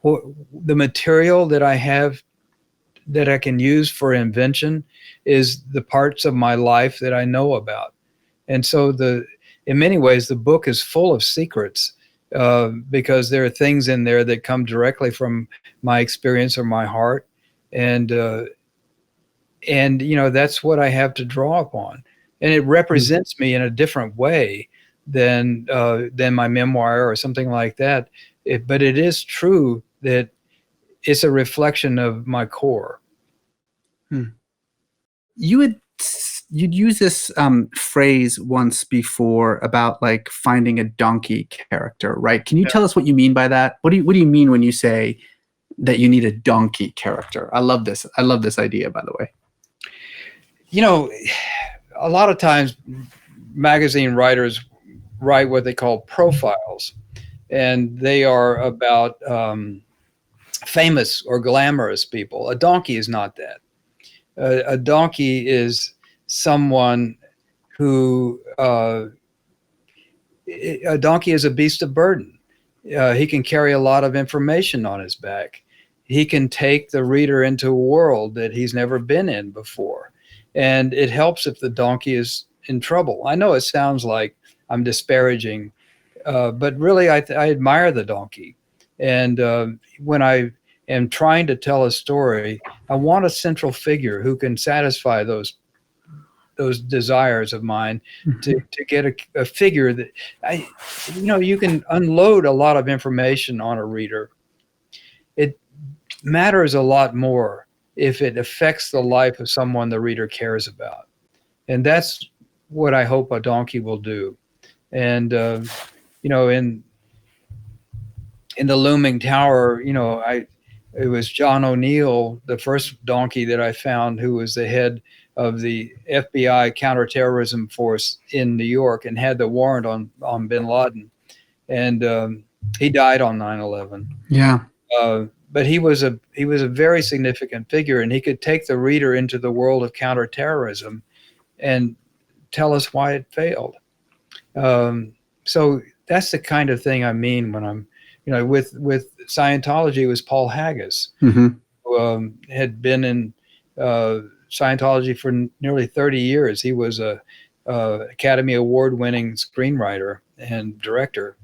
the material that I have that I can use for invention is the parts of my life that I know about. And so in many ways, the book is full of secrets, because there are things in there that come directly from my experience or my heart. And that's what I have to draw upon. And it represents me in a different way than my memoir or something like that. But it is true that it's a reflection of my core. You'd use this phrase once before about like finding a donkey character, right? Can you tell us what you mean by that? What do you mean when you say that you need a donkey character? I love this. I love this idea, by the way. A lot of times magazine writers write what they call profiles, and they are about famous or glamorous people. A donkey is not that. A donkey is someone who, a donkey is a beast of burden. He can carry a lot of information on his back. He can take the reader into a world that he's never been in before. And it helps if the donkey is in trouble. I know it sounds like I'm disparaging, but really I admire the donkey. And when I am trying to tell a story, I want a central figure who can satisfy those desires of mine, to get a figure that you can unload a lot of information on a reader. It matters a lot more if it affects the life of someone the reader cares about. And that's what I hope a donkey will do. And, in The Looming Tower, it was John O'Neill, the first donkey that I found, who was the head of the FBI counterterrorism force in New York and had the warrant on bin Laden. And he died on 9/11. Yeah. But he was a very significant figure, and he could take the reader into the world of counterterrorism and tell us why it failed. So that's the kind of thing I mean when I'm, with Scientology, it was Paul Haggis, who had been in Scientology for nearly 30 years. He was a Academy Award-winning screenwriter and director.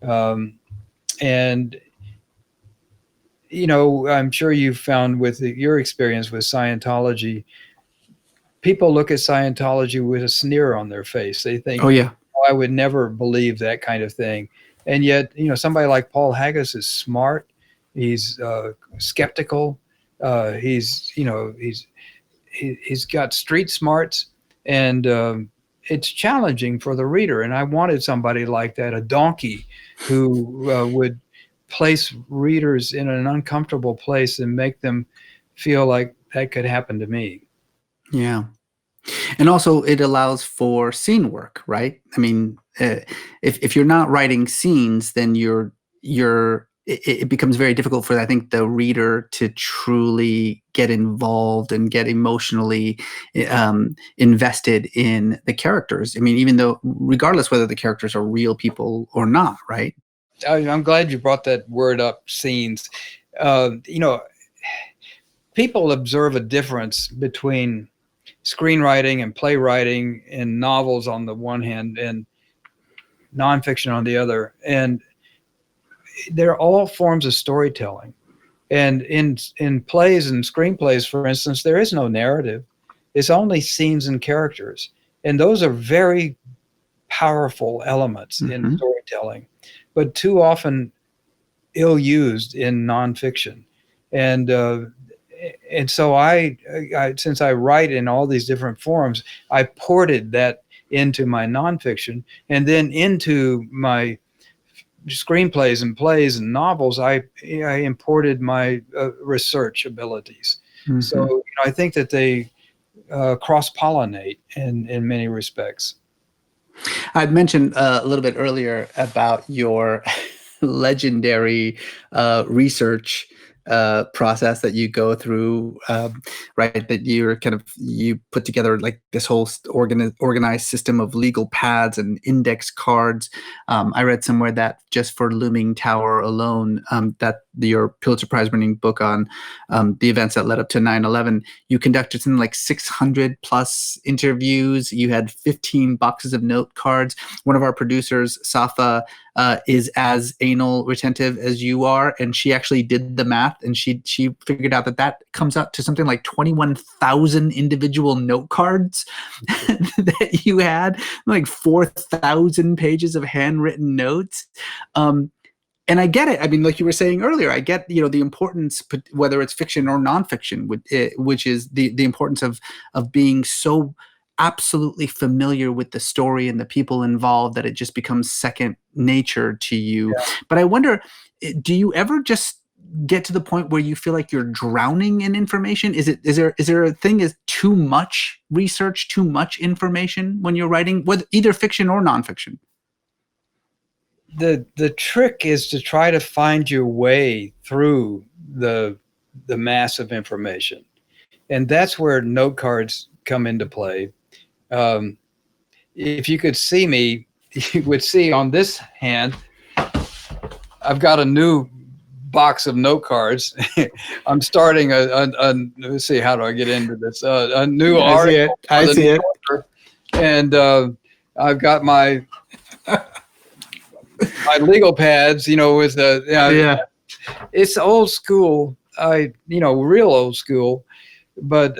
And I'm sure you've found with your experience with Scientology, people look at Scientology with a sneer on their face. They think, oh yeah, I would never believe that kind of thing. And yet, somebody like Paul Haggis is smart. He's skeptical. He's got street smarts, And it's challenging for the reader. And I wanted somebody like that, a donkey, who would place readers in an uncomfortable place and make them feel like that could happen to me. Yeah. And also it allows for scene work, right? I mean, if you're not writing scenes, then it becomes very difficult for, I think, the reader to truly get involved and get emotionally invested in the characters. I mean, even though, regardless whether the characters are real people or not, right? I'm glad you brought that word up, scenes. You know, people observe a difference between screenwriting and playwriting and novels on the one hand and nonfiction on the other. And they're all forms of storytelling. And in plays and screenplays, for instance, there is no narrative. It's only scenes and characters. And those are very powerful elements in storytelling, but too often ill-used in nonfiction. And so I, since I write in all these different forms, I ported that into my nonfiction, and then into my screenplays and plays and novels, I imported my research abilities. So I think that they cross-pollinate in many respects. I'd mentioned a little bit earlier about your legendary research process that you go through, right? That you put together like this whole organized system of legal pads and index cards. I read somewhere that just for Looming Tower alone, that your Pulitzer Prize-winning book on the events that led up to 9/11, you conducted something like 600 plus interviews. You had 15 boxes of note cards. One of our producers, Safa, is as anal retentive as you are, and she actually did the math, and she figured out that comes out to something like 21,000 individual note cards that you had, like 4,000 pages of handwritten notes. And I get it. I mean, like you were saying earlier, I get, the importance, whether it's fiction or nonfiction, which is the importance of being so absolutely familiar with the story and the people involved that it just becomes second nature to you. Yeah. But I wonder, do you ever just get to the point where you feel like you're drowning in information? Is there a thing as too much research, too much information when you're writing, whether either fiction or nonfiction? The trick is to try to find your way through the mass of information, and that's where note cards come into play. If you could see me, you would see on this hand, I've got a new box of note cards. I'm starting let's see, how do I get into this? A new article. I see it. And I've got my legal pads, with the it's old school. Real old school. But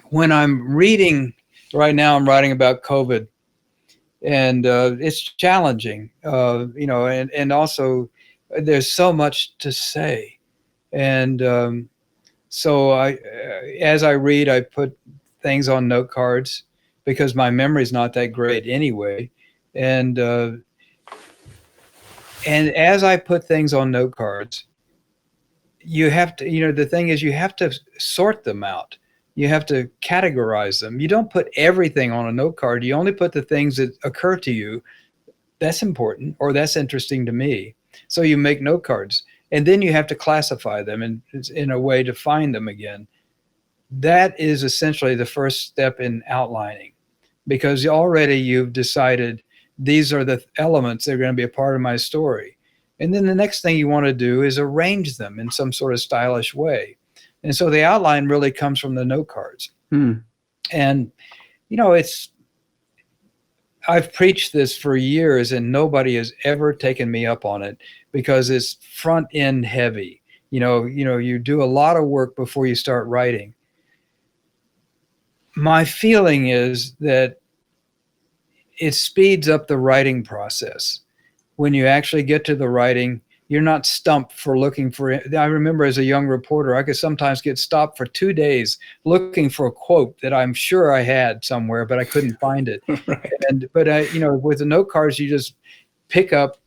when I'm reading right now, I'm writing about COVID, and it's challenging, and also there's so much to say. And so as I read, I put things on note cards because my memory's not that great anyway. And as I put things on note cards, you have to, the thing is, you have to sort them out. You have to categorize them. You don't put everything on a note card. You only put the things that occur to you. That's important, or that's interesting to me. So you make note cards, and then you have to classify them in a way to find them again. That is essentially the first step in outlining, because already you've decided these are the elements that are going to be a part of my story. And then the next thing you want to do is arrange them in some sort of stylish way. And so the outline really comes from the note cards. And, I've preached this for years, and nobody has ever taken me up on it because it's front end heavy. You do a lot of work before you start writing. My feeling is that it speeds up the writing process. When you actually get to the writing, you're not stumped for looking for it. I remember as a young reporter, I could sometimes get stopped for 2 days looking for a quote that I'm sure I had somewhere, but I couldn't find it. Right. But with the note cards, you just pick up,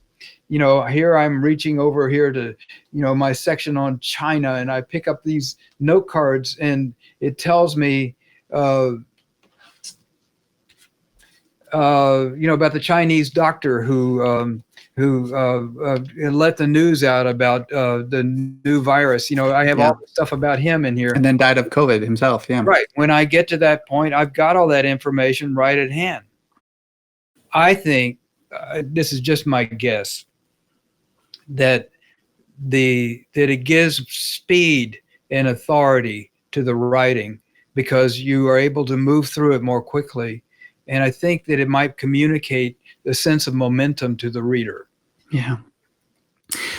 here I'm reaching over here to, my section on China, and I pick up these note cards, and it tells me, about the Chinese doctor who let the news out about the new virus. I have all the stuff about him in here. And then died of COVID himself. Yeah. Right. When I get to that point, I've got all that information right at hand. I think this is just my guess that it gives speed and authority to the writing because you are able to move through it more quickly. And I think that it might communicate a sense of momentum to the reader. Yeah.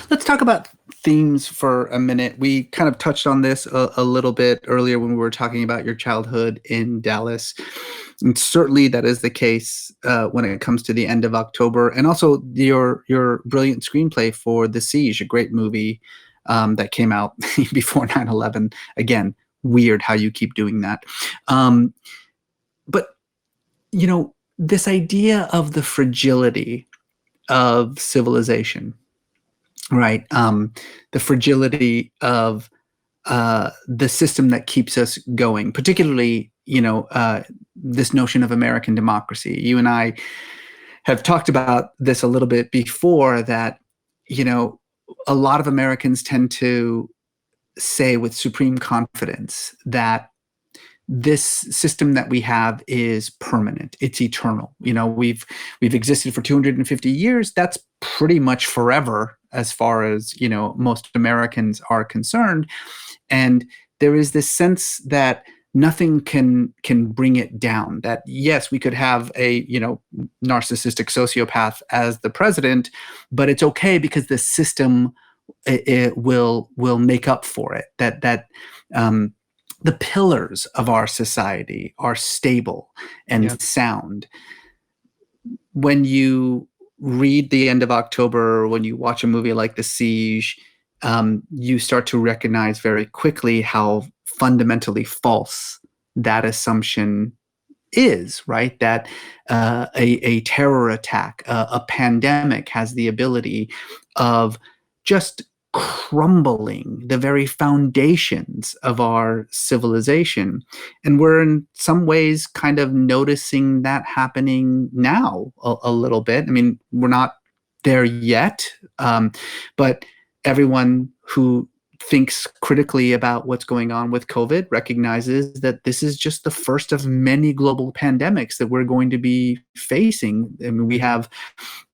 Let's talk about themes for a minute. We kind of touched on this a little bit earlier when we were talking about your childhood in Dallas. And certainly that is the case when it comes to the end of October, and also your brilliant screenplay for The Siege, a great movie that came out before 9/11. Again, weird how you keep doing that. But this idea of the fragility of civilization, right? The fragility of the system that keeps us going, particularly, this notion of American democracy. You and I have talked about this a little bit before, that, a lot of Americans tend to say with supreme confidence that this system that we have is permanent. It's eternal. We've existed for 250 years. That's pretty much forever as far as, most Americans are concerned. And there is this sense that nothing can bring it down. That yes, we could have a, narcissistic sociopath as the president, but it's okay because the system it will make up for it. That the pillars of our society are stable and sound. When you read The End of October, when you watch a movie like The Siege, you start to recognize very quickly how fundamentally false that assumption is, right? That a terror attack, a pandemic has the ability of just crumbling the very foundations of our civilization. And we're in some ways kind of noticing that happening now a little bit. I mean, we're not there yet, but everyone who thinks critically about what's going on with COVID recognizes that this is just the first of many global pandemics that we're going to be facing. I mean, we have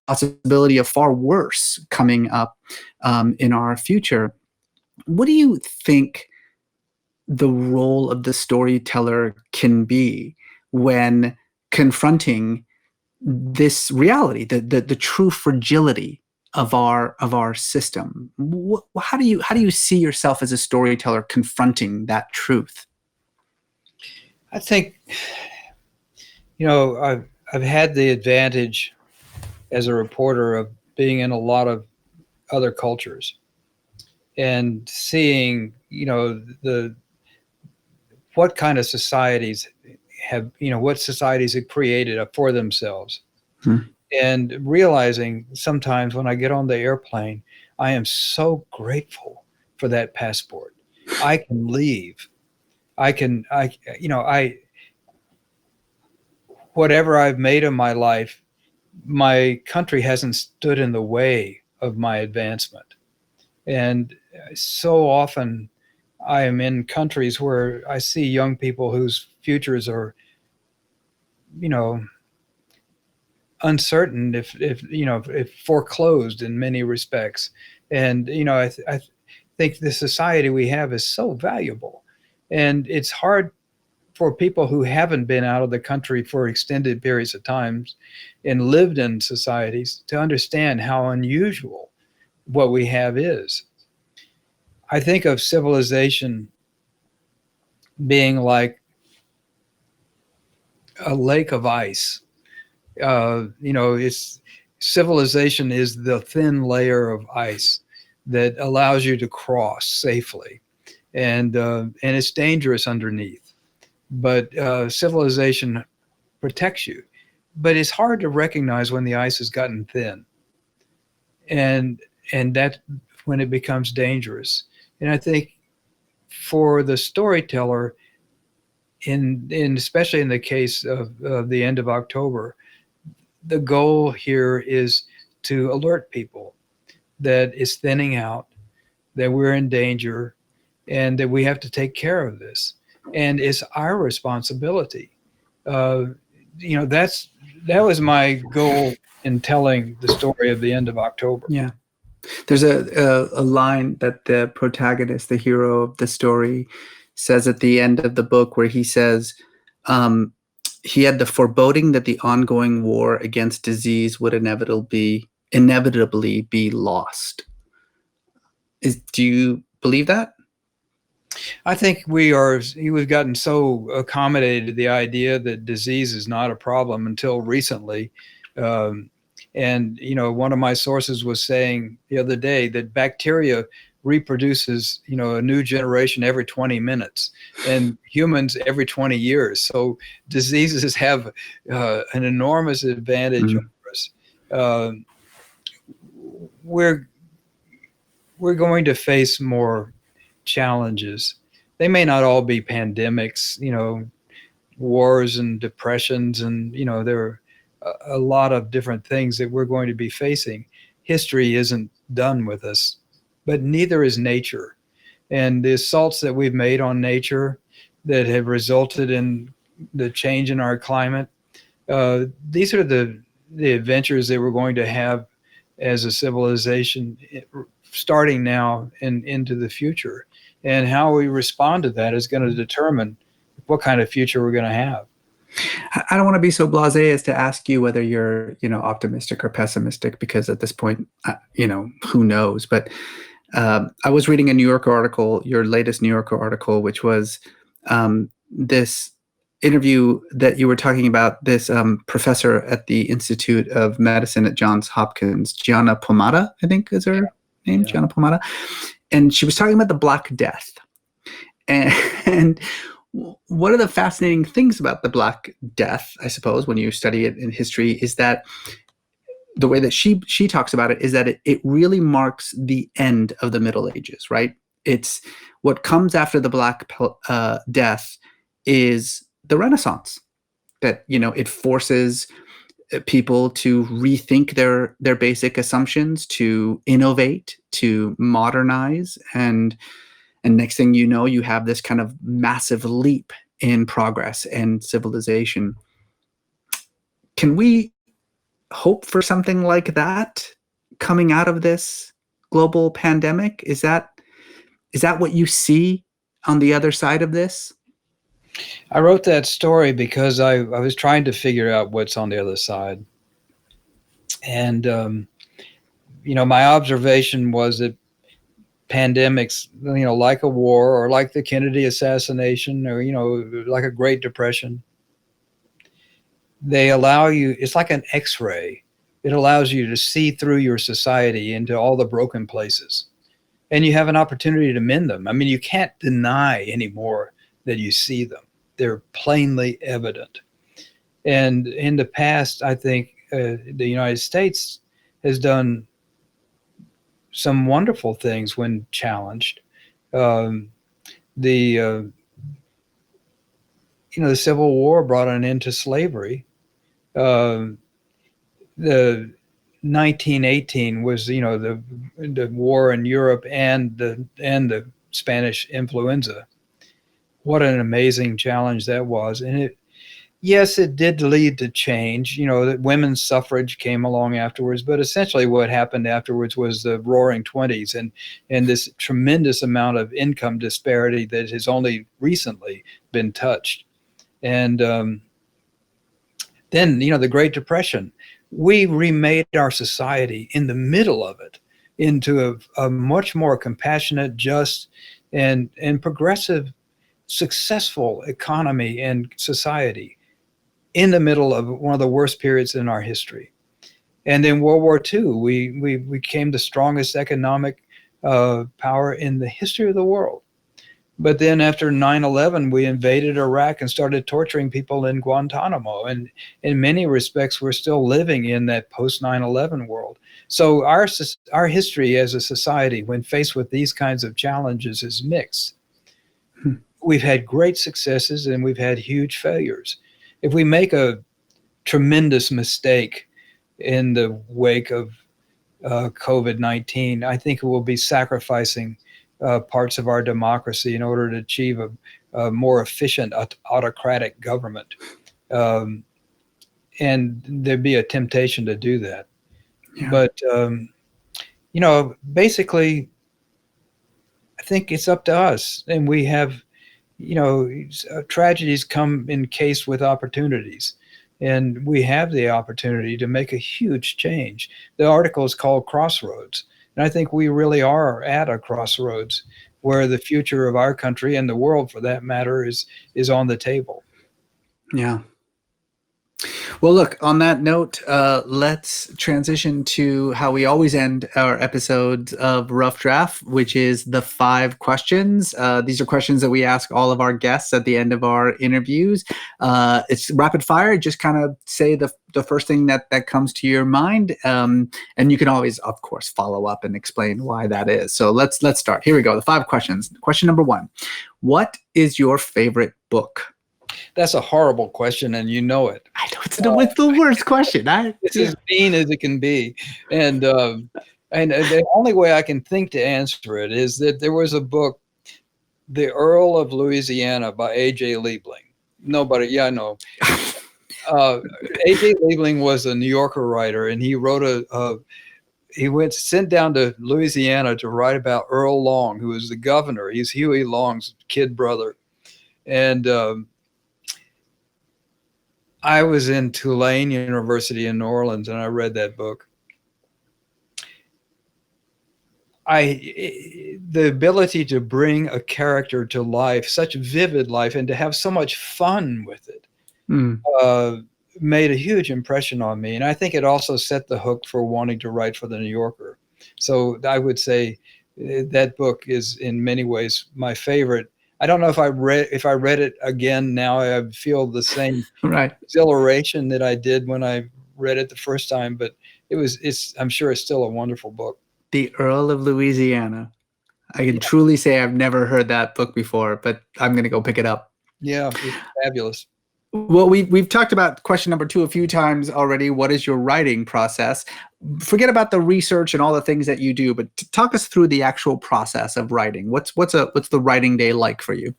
possibility of far worse coming up in our future. What do you think the role of the storyteller can be when confronting this reality, the true fragility of our system? How do you see yourself as a storyteller confronting that truth? I think, I've had the advantage as a reporter of being in a lot of other cultures and seeing, what kind of societies have, what societies have created for themselves. And realizing sometimes when I get on the airplane, I am so grateful for that passport. I can leave. Whatever I've made of my life, my country hasn't stood in the way of my advancement. And so often I am in countries where I see young people whose futures are, uncertain, if foreclosed in many respects. And, I think the society we have is so valuable. And it's hard for people who haven't been out of the country for extended periods of times and lived in societies to understand how unusual what we have is. I think of civilization being like a lake of ice. Civilization is the thin layer of ice. that allows you to cross safely, and it's dangerous underneath. But civilization protects you. But it's hard to recognize when the ice has gotten thin, and that when it becomes dangerous. And I think for the storyteller, in especially in the case of the end of October, the goal here is to alert people that it's thinning out, that we're in danger, and that we have to take care of this. And it's our responsibility. That was my goal in telling the story of the end of October. Yeah. There's a line that the protagonist, the hero of the story, says at the end of the book, where he says he had the foreboding that the ongoing war against disease would inevitably be lost. Do you believe that? I think we've gotten so accommodated to the idea that disease is not a problem until recently. And, one of my sources was saying the other day that bacteria reproduces, a new generation every 20 minutes and humans every 20 years. So diseases have an enormous advantage over us. We're going to face more challenges. They may not all be pandemics, wars and depressions, and there are a lot of different things that we're going to be facing. History isn't done with us, but neither is nature. And the assaults that we've made on nature that have resulted in the change in our climate, these are the adventures that we're going to have as a civilization starting now and into the future. And how we respond to that is going to determine what kind of future we're going to have. I don't want to be so blasé as to ask you whether you're, optimistic or pessimistic, because at this point, who knows? But I was reading a New Yorker article, your latest New Yorker article, which was this interview that you were talking about this professor at the Institute of Medicine at Johns Hopkins, Gianna Pomada, I think is her name, Yeah. Gianna Pomada. And she was talking about the Black Death. And one of the fascinating things about the Black Death, I suppose, when you study it in history, is that the way that she talks about it is that it really marks the end of the Middle Ages, right? It's what comes after the Black Death is the Renaissance, that, it forces people to rethink their basic assumptions, to innovate, to modernize, and next thing you know, you have this kind of massive leap in progress and civilization. Can we hope for something like that coming out of this global pandemic? Is that what you see on the other side of this? I wrote that story because I was trying to figure out what's on the other side. And, my observation was that pandemics, like a war or like the Kennedy assassination or, like a Great Depression, they allow you, it's like an X-ray. It allows you to see through your society into all the broken places. And you have an opportunity to mend them. I mean, you can't deny anymore that you see them. They're plainly evident. And in the past, I think the United States has done some wonderful things when challenged. The Civil War brought an end to slavery. The 1918 was, the war in Europe and the Spanish influenza. What an amazing challenge that was. And yes, it did lead to change. That women's suffrage came along afterwards, but essentially what happened afterwards was the Roaring '20s and this tremendous amount of income disparity that has only recently been touched. And then, the Great Depression. We remade our society in the middle of it into a much more compassionate, just, and progressive, successful economy and society in the middle of one of the worst periods in our history. And in World War II, we became the strongest economic power in the history of the world. But then after 9/11, we invaded Iraq and started torturing people in Guantanamo. And in many respects, we're still living in that post 9/11 world. So our history as a society, when faced with these kinds of challenges, is mixed. We've had great successes and we've had huge failures. If we make a tremendous mistake in the wake of COVID-19, I think it will be sacrificing parts of our democracy in order to achieve a more efficient autocratic government. And there'd be a temptation to do that. Yeah. But, basically, I think it's up to us. And we have, tragedies come encased with opportunities. And we have the opportunity to make a huge change. The article is called Crossroads. And I think we really are at a crossroads where the future of our country and the world, for that matter, is on the table. Yeah. Well, look, on that note, let's transition to how we always end our episodes of Rough Draft, which is the 5 questions. These are questions that we ask all of our guests at the end of our interviews. It's rapid fire. Just kind of say the first thing that comes to your mind. And you can always, of course, follow up and explain why that is. So let's start. Here we go. The 5 questions. Question number 1. What is your favorite book? That's a horrible question, and you know it. I know it's the worst question. It's as mean as it can be, and the only way I can think to answer it is that there was a book, The Earl of Louisiana by A.J. Liebling. Nobody, yeah, I know. A.J. Liebling was a New Yorker writer, and he wrote he went sent down to Louisiana to write about Earl Long, who was the governor. He's Huey Long's kid brother, and I was in Tulane University in New Orleans, and I read that book. The ability to bring a character to life, such vivid life, and to have so much fun with it, made a huge impression on me. And I think it also set the hook for wanting to write for the New Yorker. So I would say that book is in many ways my favorite. I don't know if I read it again now, I feel the same exhilaration that I did when I read it the first time, but I'm sure it's still a wonderful book. The Earl of Louisiana. I can truly say I've never heard that book before, but I'm going to go pick it up. Yeah, it's fabulous. Well, we've talked about question number 2 a few times already. What is your writing process? Forget about the research and all the things that you do, but talk us through the actual process of writing. What's the writing day like for you?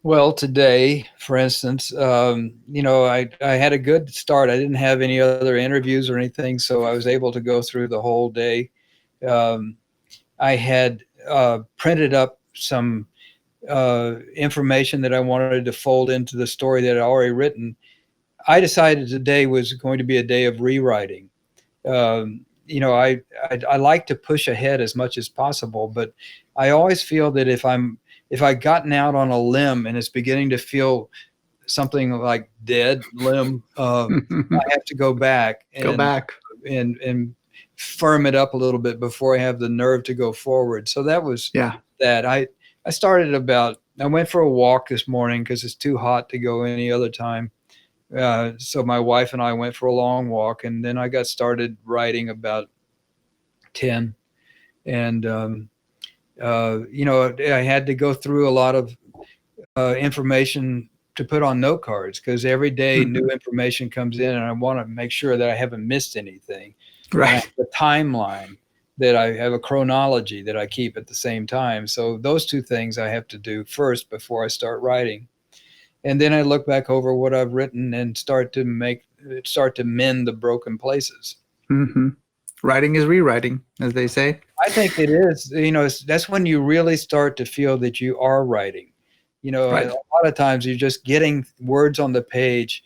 Well, today, for instance, I had a good start. I didn't have any other interviews or anything, so I was able to go through the whole day. I had printed up some information that I wanted to fold into the story that I'd already written. I decided today was going to be a day of rewriting. I like to push ahead as much as possible, but I always feel that if I've gotten out on a limb and it's beginning to feel something like dead limb, I have to go back and firm it up a little bit before I have the nerve to go forward. So that was that. I started I went for a walk this morning because it's too hot to go any other time. So my wife and I went for a long walk, and then I got started writing about 10. And, I had to go through a lot of information to put on note cards because every day new information comes in, and I want to make sure that I haven't missed anything. Right. The timeline, that I have a chronology that I keep at the same time. So those 2 things I have to do first before I start writing. And then I look back over what I've written and start to mend the broken places. Mm-hmm. Writing is rewriting, as they say. I think it is. That's when you really start to feel that you are writing. A lot of times you're just getting words on the page.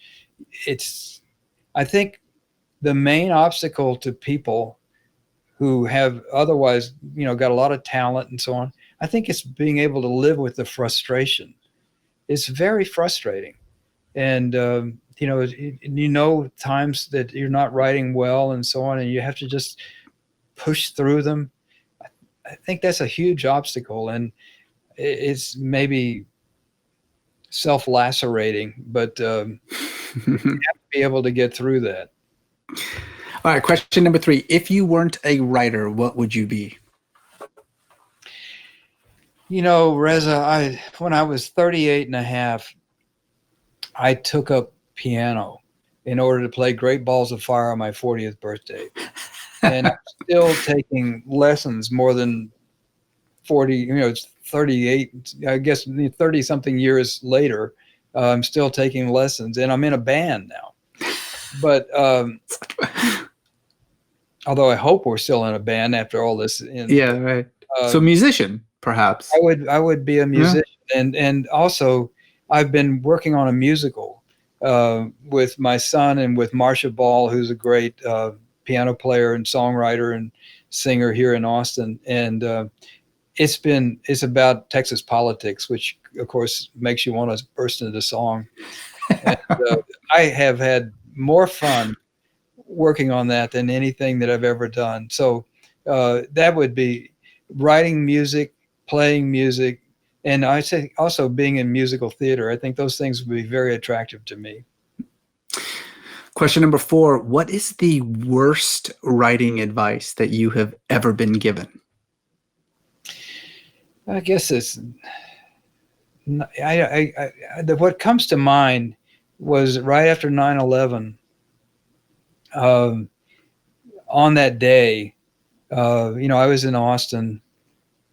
I think the main obstacle to people who have otherwise, got a lot of talent and so on, I think it's being able to live with the frustration. It's very frustrating. And, times that you're not writing well and so on, and you have to just push through them. I think that's a huge obstacle, and it's maybe self-lacerating, but you have to be able to get through that. All right, question number 3. If you weren't a writer, what would you be? You know, Reza, when I was 38 and a half, I took up piano in order to play Great Balls of Fire on my 40th birthday. And I'm still taking lessons more than 40, it's 38, I guess 30 something years later. I'm still taking lessons, and I'm in a band now. But although I hope we're still in a band after all this. Yeah, right. So musician, perhaps. I would be a musician, and also I've been working on a musical with my son and with Marcia Ball, who's a great piano player and songwriter and singer here in Austin, and it's about Texas politics, which of course makes you want to burst into song. And, I have had more fun working on that than anything that I've ever done. So that would be writing music, playing music, and I say also being in musical theater. I think those things would be very attractive to me. Question number 4. What is the worst writing advice that you have ever been given? I guess what comes to mind was right after 9/11. On that day, I was in Austin,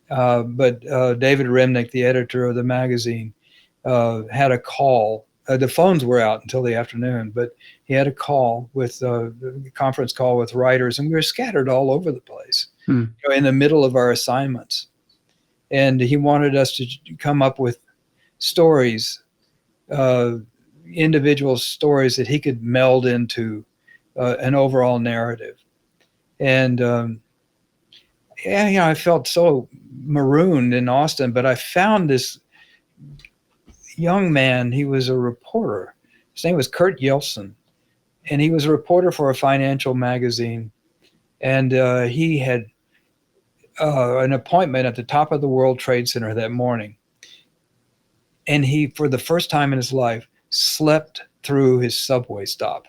but David Remnick, the editor of the magazine, had a call. The phones were out until the afternoon, but he had a call with a conference call with writers, and we were scattered all over the place in the middle of our assignments. And he wanted us to come up with stories, individual stories that he could meld into an overall narrative. And I felt so marooned in Austin, but I found this young man. He was a reporter. His name was Kurt Yeltsin, and he was a reporter for a financial magazine. And he had an appointment at the top of the World Trade Center that morning. And he, for the first time in his life, slept through his subway stop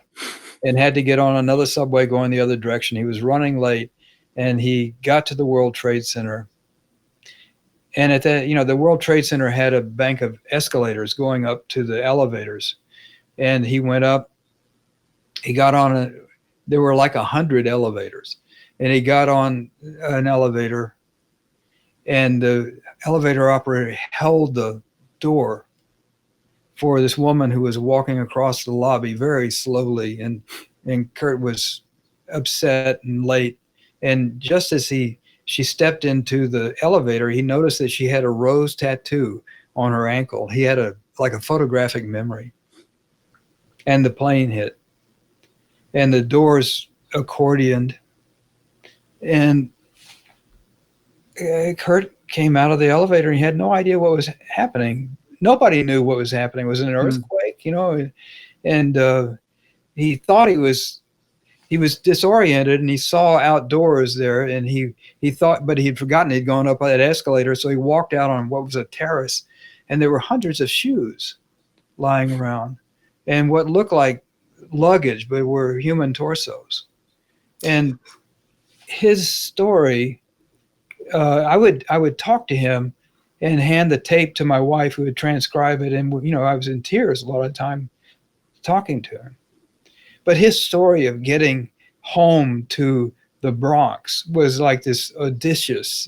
and had to get on another subway going the other direction. He was running late, and he got to the World Trade Center. And at that, the World Trade Center had a bank of escalators going up to the elevators. And he went up, he got on there were like 100 elevators. And he got on an elevator, and the elevator operator held the door for this woman who was walking across the lobby very slowly. And Kurt was upset and late. And just as she stepped into the elevator, he noticed that she had a rose tattoo on her ankle. He had a photographic memory. And the plane hit, and the doors accordioned. And Kurt came out of the elevator, and he had no idea what was happening. Nobody knew what was happening. It was an earthquake, and he thought he was disoriented, and he saw outdoors there, and he thought, but he'd forgotten he'd gone up that escalator. So he walked out on what was a terrace, and there were hundreds of shoes lying around, and what looked like luggage, but were human torsos. And his story, I would talk to him and hand the tape to my wife, who would transcribe it. And, I was in tears a lot of time talking to him. But his story of getting home to the Bronx was like this Odysseus,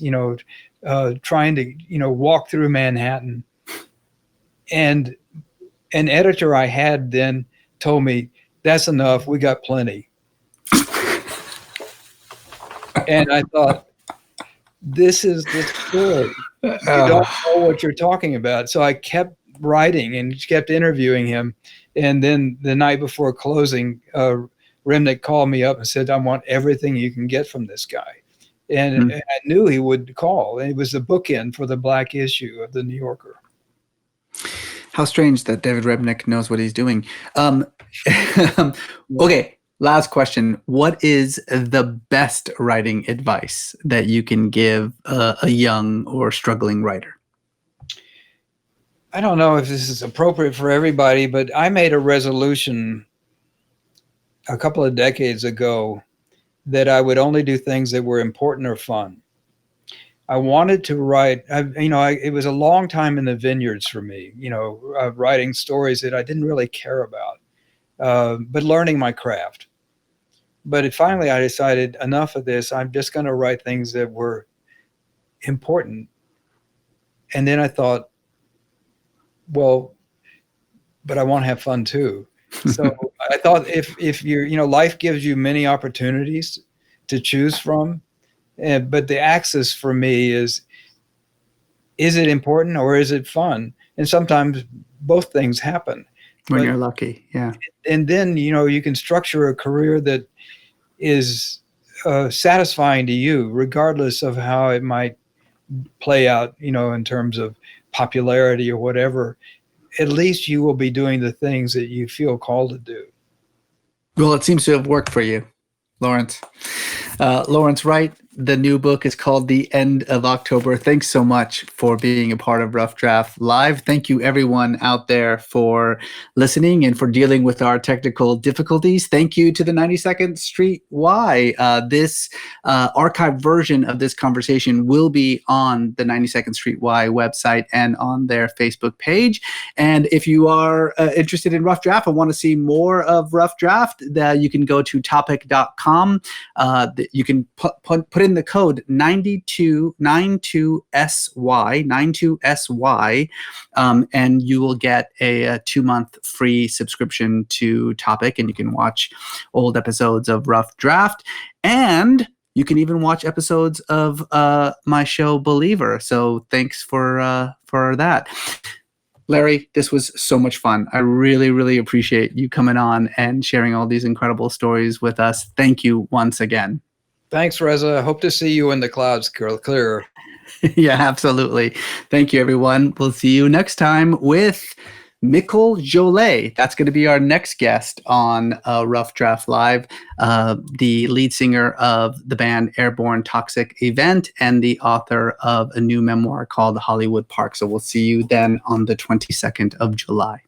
trying to, walk through Manhattan. And an editor I had then told me, "That's enough. We got plenty." And I thought, this is the story. You don't know what you're talking about. So I kept writing and kept interviewing him. And then the night before closing, Remnick called me up and said, "I want everything you can get from this guy." And I knew he would call. And it was the bookend for the black issue of the New Yorker. How strange that David Remnick knows what he's doing. Okay. Last question. What is the best writing advice that you can give a young or struggling writer? I don't know if this is appropriate for everybody, but I made a resolution a couple of decades ago that I would only do things that were important or fun. I wanted to write, it was a long time in the vineyards for me, writing stories that I didn't really care about, but learning my craft. But finally, I decided enough of this. I'm just going to write things that were important. And then I thought, well, but I want to have fun too. So I thought if life gives you many opportunities to choose from, but the axis for me is it important or is it fun? And sometimes both things happen. When you're lucky, yeah. And then, you can structure a career that is satisfying to you, regardless of how it might play out, in terms of popularity or whatever. At least you will be doing the things that you feel called to do. Well, it seems to have worked for you, Lawrence. Lawrence Wright, the new book is called The End of October. Thanks so much for being a part of Rough Draft Live. Thank you, everyone out there, for listening and for dealing with our technical difficulties. Thank you to the 92nd Street Y. This archived version of this conversation will be on the 92nd Street Y website and on their Facebook page. And if you are interested in Rough Draft and want to see more of Rough Draft, you can go to topic.com. You can put in the code 92SY, and you will get a 2-month free subscription to Topic, and you can watch old episodes of Rough Draft, and you can even watch episodes of my show Believer. So thanks for that. Larry, this was so much fun. I really, really appreciate you coming on and sharing all these incredible stories with us. Thank you once again. Thanks, Reza. Hope to see you in the clouds clearer. Yeah, absolutely. Thank you, everyone. We'll see you next time with Mikkel Jolet. That's going to be our next guest on Rough Draft Live, the lead singer of the band Airborne Toxic Event and the author of a new memoir called Hollywood Park. So we'll see you then on the 22nd of July.